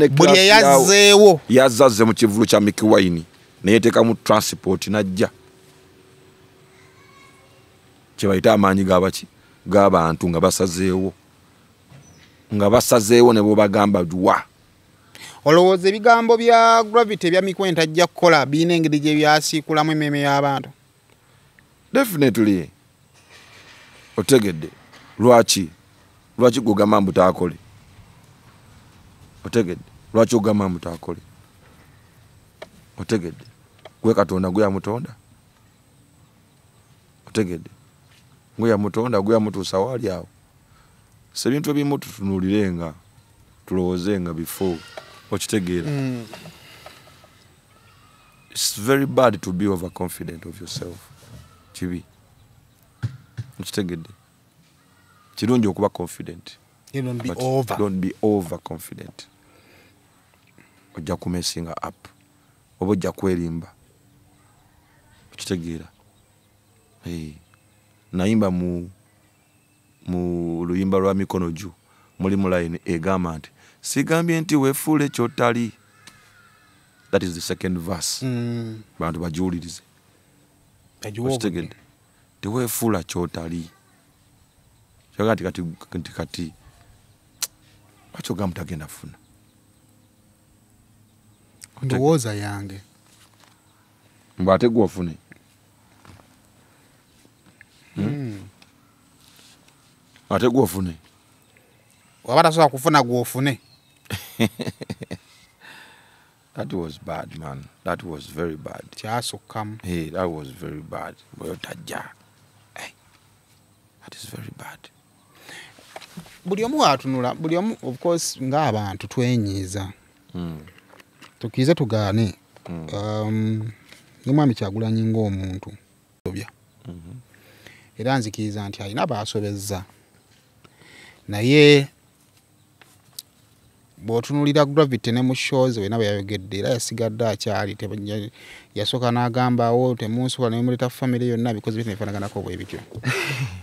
buli eyazzeewo
yazazze mu kivulu kya Mickey Wine neyeteeka mu transport najja kyebayita amaanyi g'abantu nga basazeewo ne bo bagamba dwa
olowooza ebigambo bya Gravity ebya Mickey Wine tajja kukola biina engeri gye byasiikulamu emmeeme y'abantu
definitely otegedde lwaki gugamba mbutakole otegedde lwaki ogamba mbutakole otegedde gwe Katonda gwe yamutonda otegedde gwe yamutonda gwe yamutuusa waali awo sebintu ebimu tutunuulirenga tulowoozenga before okitegeera it's very bad to be overconfident of yourself kibi okitegedde kirungi okuba confident don't be overconfident ojja kumesinga up oba ojja kwerimba okitegeera nayimba mu luyimba lwa Mikono Juu mulimu line egamba nti sigambye nti weefuule kyotali. That is the second verse. Bantu bajiwulirize okitegedde teweefuula kyotali kyoga nti kati lwaki mutagenda funa
ndowooza yange
mba ate gwe ofune ate gwe ofune
waba tasobola kufuna gwe ofune.
That was bad, man. That was very bad. Hey, that was very bad. Hey, that is very bad.
buli omu atunula buli omu of course ng'abantu twenyiiza tukize tugaane n'omwami Kyagulanyi ng'omuntu era nzikiriza nti alina baasobezza naye bw'otunulira Gravity ne mu shows wena bwe yayogedde era yasigadde akyali yasooka n'agambawo temunsobola ne muleta family yonna because bitu nebifaanaganako bwe bityo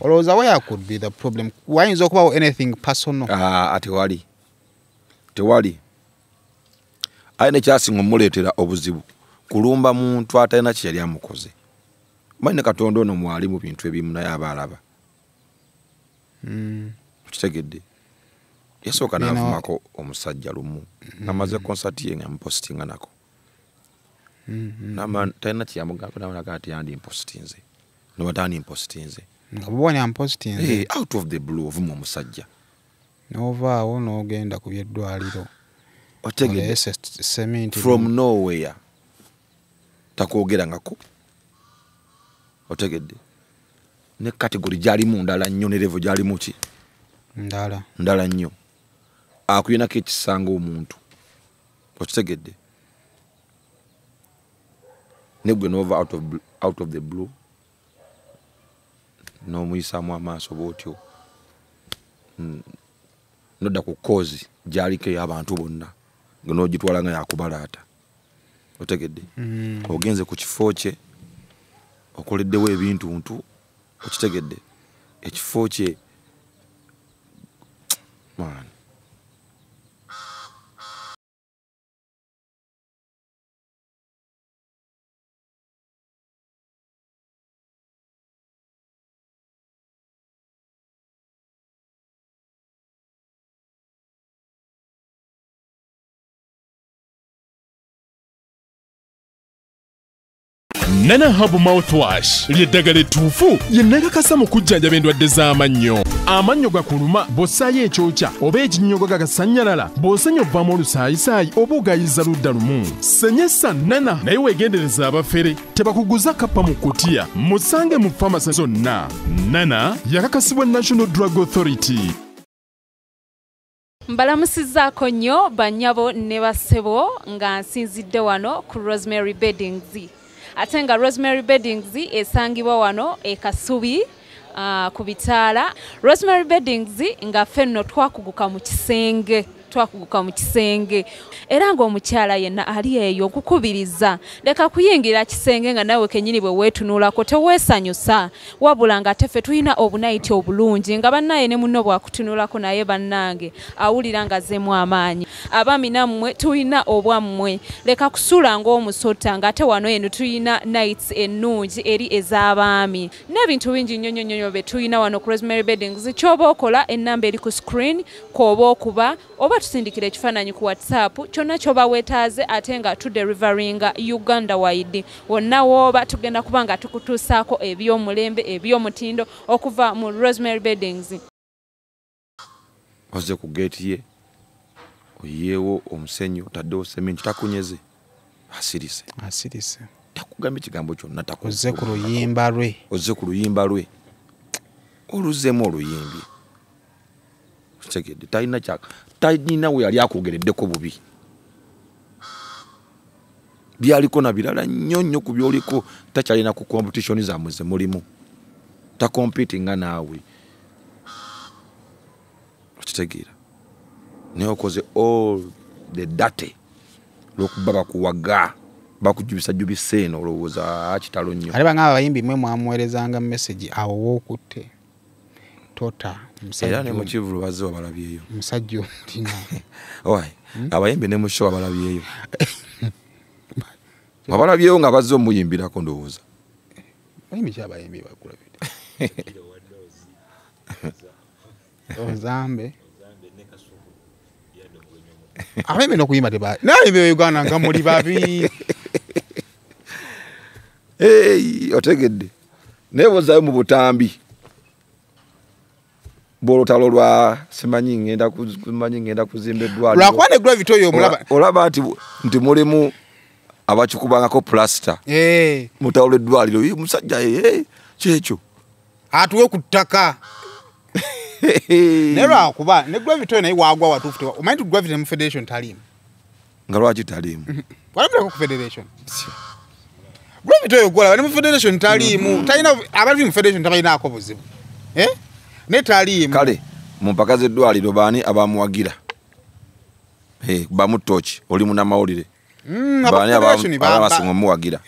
olowooza where could be the problem wayinza okubawo anything personal
tewali ayina ekyasinga omuleetera obuzibu kulumba muntu atalina kye yali amukoze manyi Katonda ono mwali mu bintu ebimu naye aba alaba kitegedde yasooka n'avumako omusajja lumu namaze concert ye nga mupostinga nako talina kyeyamugamba nabonaga ati yandi impostinze nobatani impostinze
nga bubone ampostinze
out of the blue ovuma omusajja
novaawo n'ogenda ku byeddwaliro
otegedde from nowhere takwogerangako otegedde ne category gyalimu ndala nnyo ne level gyalimu ki ndala nnyo akuyinako ekisanga omuntu okitegedde negwe nova out of the blue n'omuyisaamu amaaso bwotyo nodda ku kozi gyaliko ey'abantu bonna nga n'ogitwala nga yakubalaata otegedde ogenze ku kifo kye okoleddewo ebintuntu okitegedde ekifo kye man
Nana Hub Mouthwash lyeddagala ettuufu yennakakasa mu kujjanjaba endwadde z'amannyo. Amannyo gakuluma bw'ossaayo ekyokya oba ekinnyogo gagasanyalala bw'osenya ovaamu olusaayisaayi oba ogayiza ludda lumu. Senyesa Nana naye weegendereza abafere tebakuguza kappa mu kkutiya musange mu famasi zonna. Nana yakakasibwa National Drug Authority.
Mbalamusizzaako nnyo bannyabo ne bassebo nga nsinzidde wano ku Rosemary Beddings. Ate nga Rosemary Beddings esangibwa wano e Kasubi ku bitaala. Rosemary Beddings nga ffenno twakuguka mu kisenge era ng'omukyala yenna ali eyo okukubiriza leka kuyingira kisenge nga nawe kennyini bwe weetunuulako teweesanyusa wabula nga teffe tulina obunayiti obulungi nga bannaye ne munno bwakutunuulako naye bannange awulira nga zeemu amaanyi. Abaami nammwe tulina obwammwe leka kusula ng'omusota ng'ate wano eno tulina nights ennungi eri ez'abaami n'ebintu bingi nnyo nnyo bye tulina wano ku Rosemary Beddings. Ky'oba okola ennamba eri ku screen kw'oba okuba oba tusindikira ekifaananyi ku WhatsApp kyonna ky'oba weetaaze ate nga tuderivaringa Uganda wide wonna w'oba tugenda kuba nga tukutuusaako eby'omulembe eby'omutindo okuva mu Rosemary Beddings.
Ozze ku geeti ye oyeewo omusenyu taddewo sementi takunyeze asirise takugamba ekigambo kyonna
ozze ku luyimba lwe oluzzemu oluyimbi
kitegedde talina we yali akwogereddeko bubi byaliko na birala nnyo ku byoliko takyalina ku competition zammwe ze mulimu takompitinga naawe okitegeera naye okoze all the dirty lw'okuba bakuwaga bakujubisa eno olowooza kitalo nnyo
ale banga abayimbi mwe mwamuweerezanga message awo wookutte tota
era ne mu Kivulu bazze wabalabyeyo
musajja omutina
abayimbi ne mu show abalabyeyo wabalabyeyo nga bazze omuyimbirako ndowooza
bayimbi kyabayimbi bakulabidde ozambe abayimbi n'okuyimba naayimbi Uganda nga muli babi
otegedde naye bozaayo mu butambi bw'olutalo lwa simanyi ngenda kuzimba eddwaliro
lwakuba ne Gravity oyo omulaba
olaba nti mulimu abakikubangako plaster mutalo lw'eddwaliro musajja kyekyo
atuwe ku ttaka Nero akuba ne gravity nayi wagwa watufuti. Omanyi gravity mu federation talimu.
Nga lwaki talimu.
Wala ku federation. Gravity yogola ne mu federation talimu. Talina abali mu federation talina akobuzibu. Ne talimu.
Kale mu mpaka z'eddwaliro baani abamuwagira. Bamutoki oli muna mawulire. Baani abasinga omuwagira.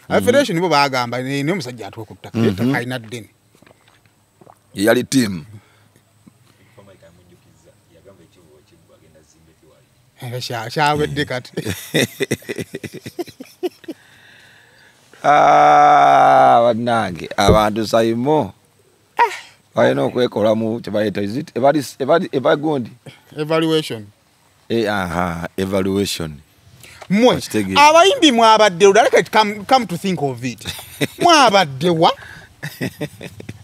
Federation nibo bagamba ne omusajja atwe ku ttaka kalina ddene. Yali team. Shawedde kati. Bannange abantu sayimo. Balina okwekolamu kyebayita is it evaluation. Evaluation.
Mwe abayimbi mwabadde udaleka come to think of it. Mwabadde wa?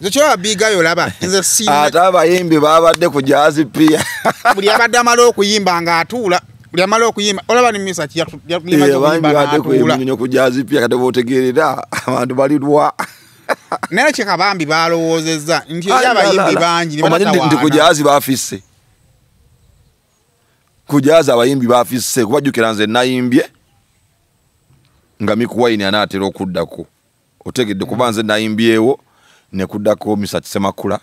Zochoa bigayo laba nze si
ata abayimbi babadde ku jazz pia.
Buli abadde amalo okuyimba nga atula. Buli amalo okuyimba olaba ni misa ya kuyimba nga atula.
Nyo ku jazz pia kade botegerera abantu balirwa.
Nera chekabambi balowozezza nti abayimbi bangi ne batawana.
Ndi ku jazz bafisse. Kujaza abayimbi bafisse kubajjukira nze nayimbye nga mikuwaini anaatera okuddako otegedde kuba nze nayimbyewo ne kuddako Misati Semakula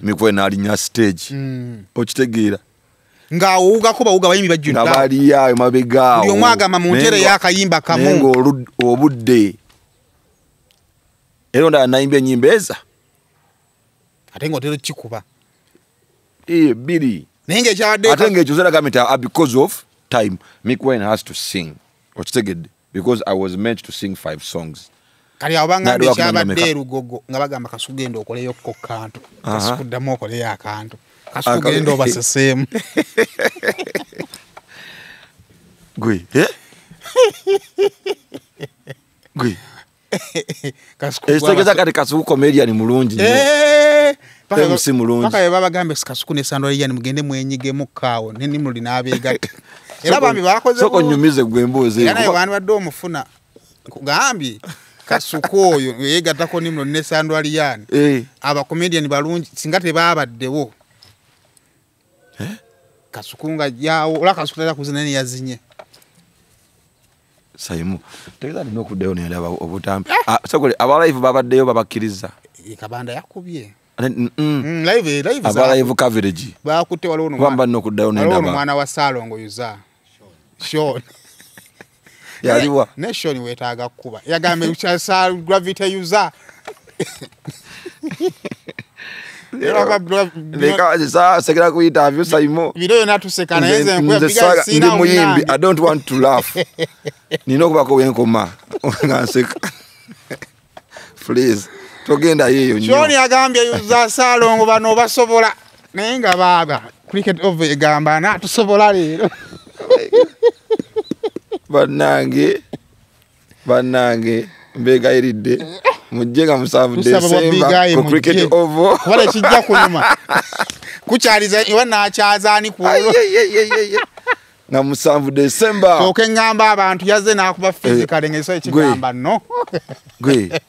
mikuwaini alinya stage okitegeera
nga owugako bawuga abayimbi bajjunda
nabali ayo mabegaawo
buli omwagamba mu ntere yakayimba kamu
ngo obudde era onda nayimbye ennyimba eza
ate ng'otera kikuba
biri
Nenge chade
I think it's because of time. Mikwen has to sing. Because I was meant to sing 5 songs.
Kali abanga beshabadde rugogo nga bagamba kasugendo okoleyo ko kantu. Kasukuddamu okoleyo akantu. Kasugendo basesemu.
Gwe, Gwe. Estegeza kati kasuku comedian mulungi.
Paka baba gambe sikasuku ne sandwa yani mugende mwenyige mukawo nini muli nabegatte. Era bambi bakoze
soko nyumize gwemboze.
Yana abantu badde omufuna kugambi kasuku oyo yegatako nimlo ne sandwa yani. Aba comedian balungi singate babaddewo. Kasukunga yawo ola kasuku tala kuzina ne yazinye.
Saimu. Tegeza ndino kudeo ne alaba obutambi. Sokole abalive babaddeyo babakiriza.
Kabanda yakubye.
Live aba live coverage
bakutte walono
kwamba nokuddayo nenda ba
mwana wa Salongo yuza Sean
yaliwa
ne Sean wetaaga kuba yagambe ucha gravity yuza
leka za sekera ku interview Saimo
video natusekana yenze kuyapiga sina
muyimbi I don't want to laugh nino kubako wenkoma nganseka please togenda yeyo nyo
Sean yagambye yuza Salongo bano basobola naye nga baba cricket over egamba na tusobola lero banange mbega iridde mujjega musavu December ku cricket over wala kijja kunyuma kuchaliza iwa na achazani ku
na musavu December
toke ngamba abantu yaze na kuba physical ngeso ekigamba no
gwe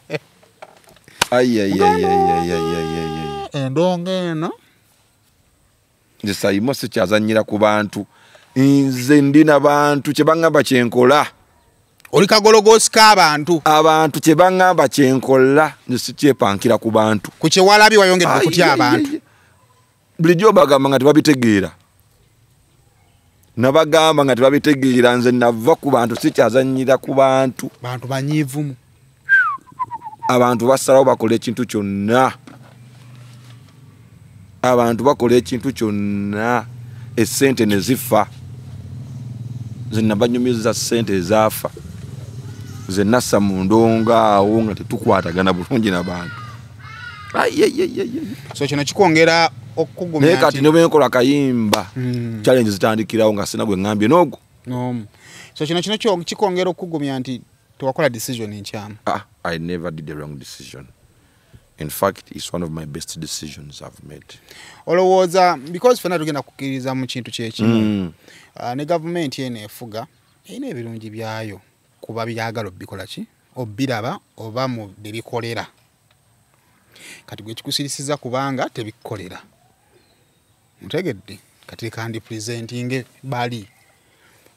endongeno
Saimo se kyazanyira ku bantu nze ndina bantu kye bangamba kyenkola
oli kagologosi k'abantu
abantu kye bangamba kyenkola nsi kyepankira ku bantu
ku kye walabi wayongedde okutya abantu
bulijjo bagamba nga tebabitegeera nabagamba nga tebabitegeera nze nava ku bantu si kyazanyira ku bantu
banyiivumu
abantu basalawo bakola ekintu kyonna abantu bakola ekintu kyonna esente ne zifa nze nabanyumiza sente ezaafa nze nassa mu ndongo awo nga tetukwatagana bulungi n'abantu
so kino kikwongera okugumya
naye kati ne bwe nkola kayimba challenge zitandikirawo nga sina bwe ngambye n'ogwo
so kino kikwongera okugumya nti tewakola decision enkyama
I never did the wrong decision. In fact, it's one of my best decisions I've made.
Olowooza because fena tugenda kukkiriza mu kintu kyekimu ne government yene efuga ine ebirungi byayo kuba byagala bikola ki obiraba oba mu bikolera kati gwe kikusirisiza kubanga tebikolera Ntegedde kati kandi presenting bali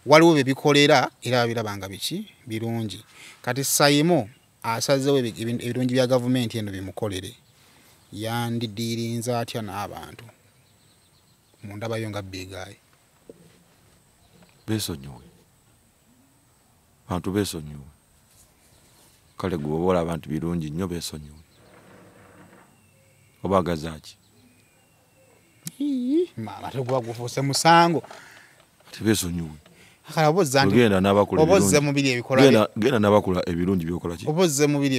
waliwo bebikolera era babirabanga biki birungi kati Saimo asazewo ebirungi bya government eno bimukolere yandidirinza atya n'abantu mundaba yo nga bigayi
besonyiwe abantu besonyiwe kale gwobola abantu birungi nnyo besonyiwe obagazaki
mama tegwa gufuse musango
tibesonyiwe
akala bozza
genda nabakula
obozze mubiri ebikola
genda nabakula ebirungi byokola ki
obozze mubiri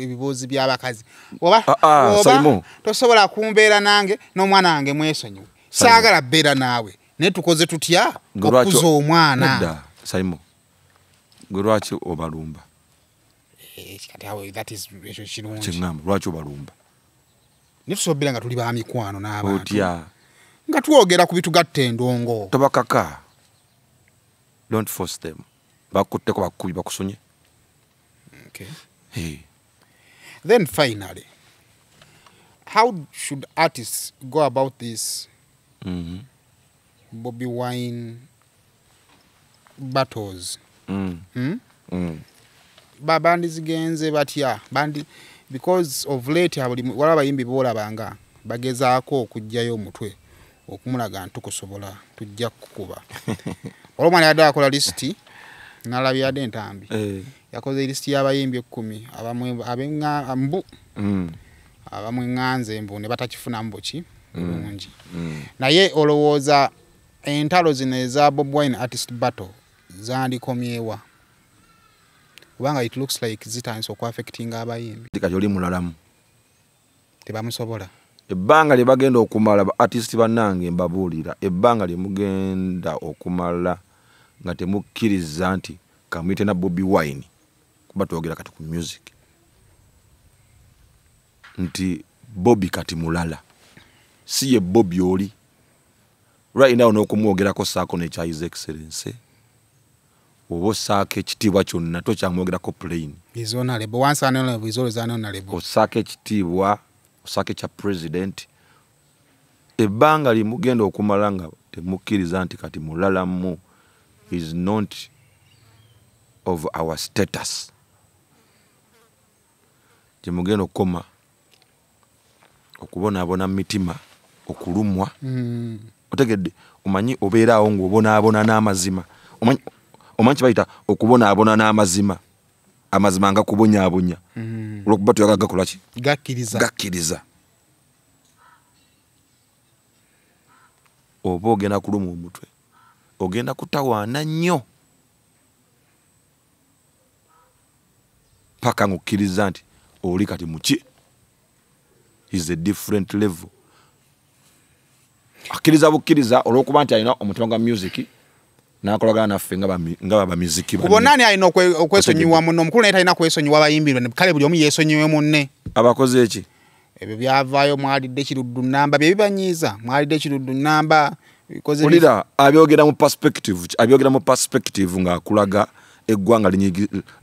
ebibozi by'abakazi oba
Saimo
tosobola kumbeera nange n'omwana wange mwesonyiwe saagala bbeera naawe naye tukoze tutya okukuza omwana
Saimo gwe lwaki obalumba
that is kirungi
kyengamba lwaki obalumba
netusobera nga tuli ba mikwano n'abantu
otya
nga twogera ku bitugatta endongo
tobakaka don't force them bakutteko bakubi bakusonye
okay.
Hey.
Then finally, how should artists go about this Bobby Wine battles? Bandi zigenze batya bandi because of late wala bayimbi bolabanga bagezaako okujjayo omutwe okumulaga ntukusobola tujja kukuba olomwana yadde akola listi nalabya yadde entambi yakoze listi y'abayimbi 10 abamwe abengambu abamwe nganze mbu ne batakifunamu buki bulungi naye olowooza entalo zino eza Bob Wine artist battle zandikomyewa kubanga it looks like zitandise okwaffecting abayimbi
kati oli mulalamu
tebamusobola
ebbanga lye bagenda okumala ba artist bannange mbabuulira ebbanga lye mugenda okumala nga temukkiriza nti kamuyite na Bobby Wine kuba twogera kati ku music nti Bobby kati mulala si ye Bobby oli right now n'okumwogerako saako ne His Excellency obo saako ekitiibwa kyonna tokyamwogerako plain
izona lebo once and only izolo zana lebo
osaako ekitiibwa osaako ekya president ebbanga limugenda okumala nga temukkiriza nti kati mulala mu is not of our status temugenda okukoma okubonaabona mitima okulumwa otegedde omanyi obeeraawo ng'obonaabona n'amazima omanyi kibayita okubonaabona n'amazima amazima nga kubonyaabonya olwokuba tuyagala gakola ki gakkiriza oba ogenda kuluma omutwe ogenda kutawaana nnyo paka ng'okkiriza nti oli kati muki is a different level akkiriza bukkiriza olw'okuba nti alina omutima gwa music nakolagana naffe nga bamiziki
kubonani alina okwesonyiwa muno omukulu naye talina kwesonyiwa abayimbi kale buli omu yeesonyiwe munne
abakoze eki
ebyo byavaayo mwalidde kiruddu namba bye bibanyiiza mwalidde kiruddu namba
olira abyogera mu perspective ng'akulaga eggwanga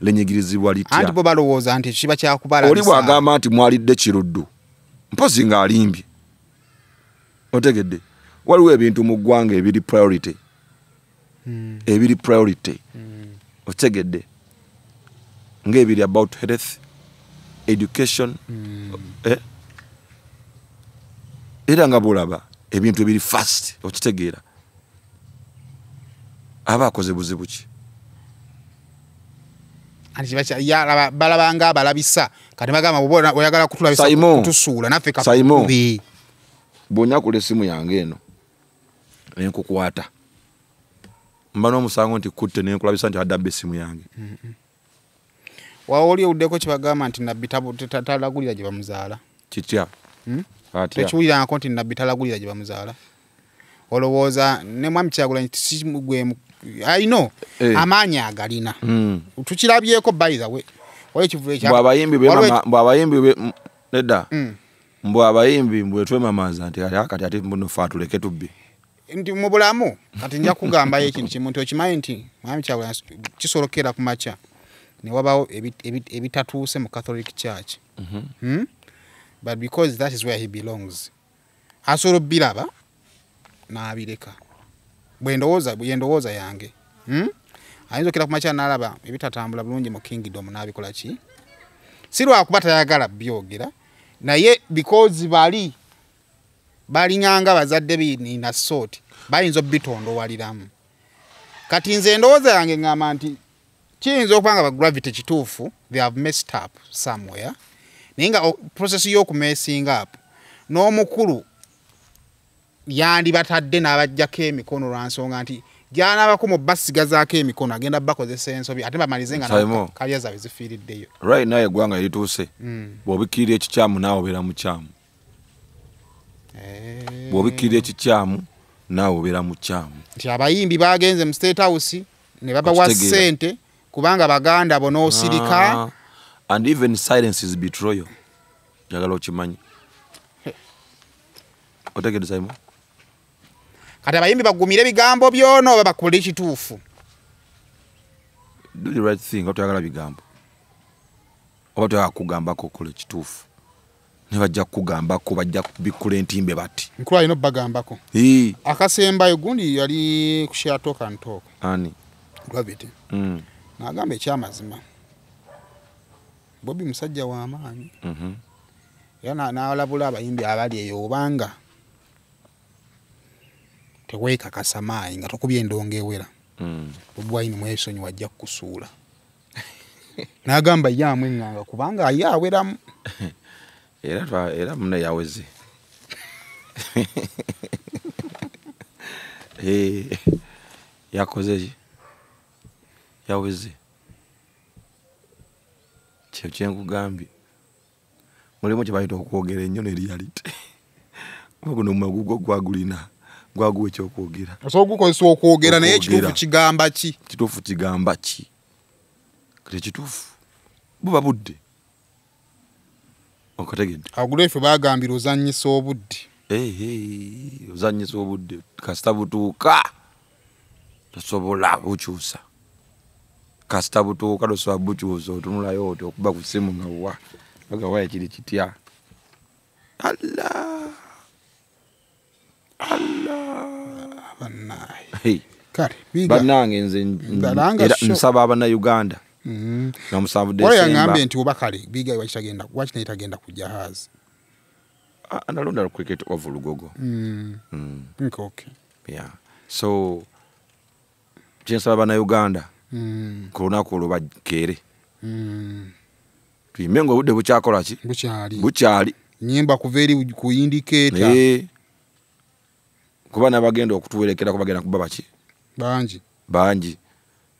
lenyigirizibwa litya
anti bo balowooza nti kiba kyakubala
oli bw'agamba nti mwalidde kiruddu mpozi ng'alimbye otegedde waliwo ebintu mu ggwanga ebiri priority otegedde ng'ebiri about health education era nga bulaba ebintu ebiri fast okitegeera aba akoze buzibu ki
balabanga abalabisa kati bagamba oyagala kutulabisa kutusuula naffe
kakubi bw'onyakula essimu yange eno nenkukwata mba n'omusango nti kutte nenkulabisa nti addabba essimu yange
wawo oli ewuddeko kyebagamba nti nabbi talagulira gye bamuzaala
kitya
tekiwulirangako nti nabbi talagulira gye bamuzaala olowooza ne mwami Kyagulanyi gwe ayino amaanyi agalina tukirabyeko by the way
bw'abayimbi nedda mbwe abayimbi mbwe twemamaza nti kati ate mbunofa tuleke tubbi
nti mu bulamu kati nja kugambayo ekintu kimu nti okimanyi nti mwami Kyagulanyi kisolokera ku makya ne wabawo ebitatuuse mu Catholic Church but because that is where he belongs asobola biraba n'abireka bwendowooza yange ayinza okira ku makya n'alaba ebitatambula bulungi mu kingdom n'abikola ki si lwakuba tayagala byogera naye because balinganga bazadde binina sooti bayinza obitondowaliramu kati nze endowooza yange ngamba nti kiyinza okuba nga bagravity kituufu they have messed up somewhere naye nga process y'okumesinga up n'omukulu yandibatadde n'abajjako emikono lwansonga nti gyanaabako mu basigazaako emikono agenda bakozesa ensobi ate bamalize nga kalya zaabwe zifiiriddeyo
right naye eggwanga erituuse bw'obikkirira ekikyamu naawe obeera mukyamu bw'obikkirira ekikyamu naawe obeera mukyamu
nti abayimbi bagenze mu State House ne babawa ssente kubanga baganda bo n'osirika
and even silence is betrayal njagala okimanyi otegedde Simon
kati abayimbi bagumire ebigambo byono oba bakola ekituufu
do the right thing otayagala bigambo oba toyagala kugambako okola ekituufu ne bajja kukugambako bajja kubikula entimbe bati
nkulu alina obbagambako akasembayo gundi yali kushare talk and talk
ani
gravity n'agamba ekyamazima Bobby musajja w'amaanyi era n'alabula abayimbi abali eyo obanga teweekakasa maanyi nga tokubye endongo ewera Bobi Wine mwesonyi wajja kukusuula n'agamba ye amweŋŋanga kubanga ye aweramu
era mune yaweze yakoze ki yaweze kyo kyenkugambye mulimu kye bayita okwogera ennyo ne reality guno omugugwo gwagulina gwaguwe ekyokwogera
osobola okukozesa okwogera naye ekituufu kigamba ki
kituufu kigamba ki kati ekituufu buba budde okategedde
agulefe bagambira ozannyisa obudde
ozannyisa obudde kasita butuuka tosobola bukyusa kasita butuuka tosobola bukyusa otunulayo oti okuba ku ssimu nga wa agawa ekiri kitya Allah
bannaye kale
bannange nze nsaba abannayuganda namusanvu
Desemba yangambye nti oba kale biga wakitagenda tagenda ku jahazi
analonda cricket over Lugogo
okay
yeah so kyensaba abannayuganda ku lunaku olwo bakeere tuyime nga obudde bukyakola ki bukyali
nyimba kuva eri ku indicator kuba n'abagenda okutuwerekerako bagenda kuba baki bangi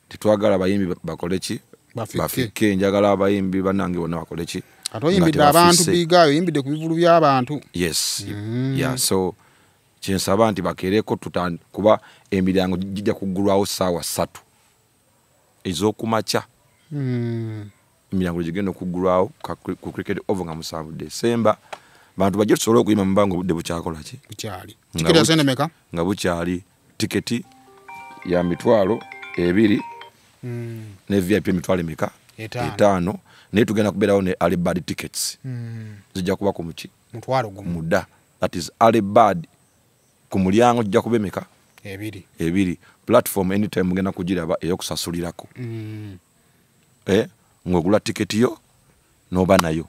tetwagala abayimbi bakole ki bafike njagala abayimbi bannange bonna bakole ki ate oyimbidde abantu bigayo oyimbidde ku bivulu by'abantu
yes yeah so kyensaba nti bakeereko kuba emiryango gijja kuggulwawo ssaawa 3 ez'okumakya emiryango gigenda okuggulwawo ku cricket over nga 7 Desemba bantu bajje tusobole okuyima mu mbango obudde bukyakola ki
bukyali tiketi yasende meka
nga bukyali tiketi ya mitwalo 2 ne VIP mitwalo meka 5 naye tugenda kubeerawo ne early bird tickets zijja kuba ku muki
mutwalo gumu
muda that is early bird ku mulyango jja kube meka 2 platform anytime mugenda kugiraba eyokusasulirako ng'ogula tiketi yo n'oba nayo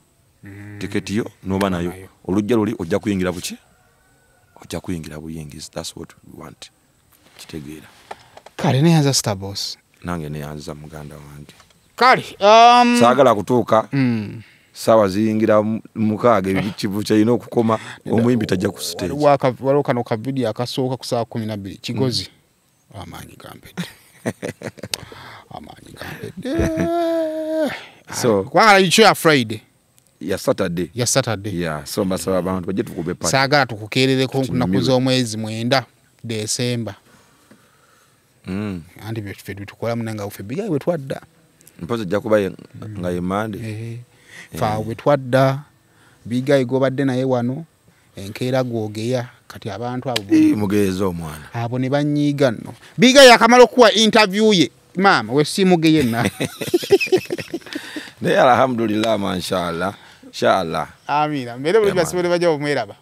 tiketi yo n'oba nayo olujja luli ojja kuyingira buki ojja kuyingira buyingizi that's what we want kitegeera
kale neyanza Star Boss
nange neyanza muganda wange
kale
saagala kutuuka sawa ziyingira mukaaga ebikivu kyalina okukoma omuyimbi tajja ku stage
waliwo kano ka video akasooka ku saa 12 kigozi amaanyi gampedde
so
kwagala icho ya Friday
ya Saturday yeah so mbasaba abantu bajje tukube party
saagala tukukeerereko nkunaku z'omwezi 9 Desemba andi bye tukola munanga ufe bigaye bwe twadda
mpoze jja kuba nga ye Monday
fa bwe twadda bigaye gobadde naye wano enkeera gwogeya kati abantu abo
mugezo omwana
abo ne banyiga nno bigaye akamala okuwa interview ye mama we simuge yenna
ne alhamdulillah mashallah inshallah
amina mbere buli basibole bajja omweraba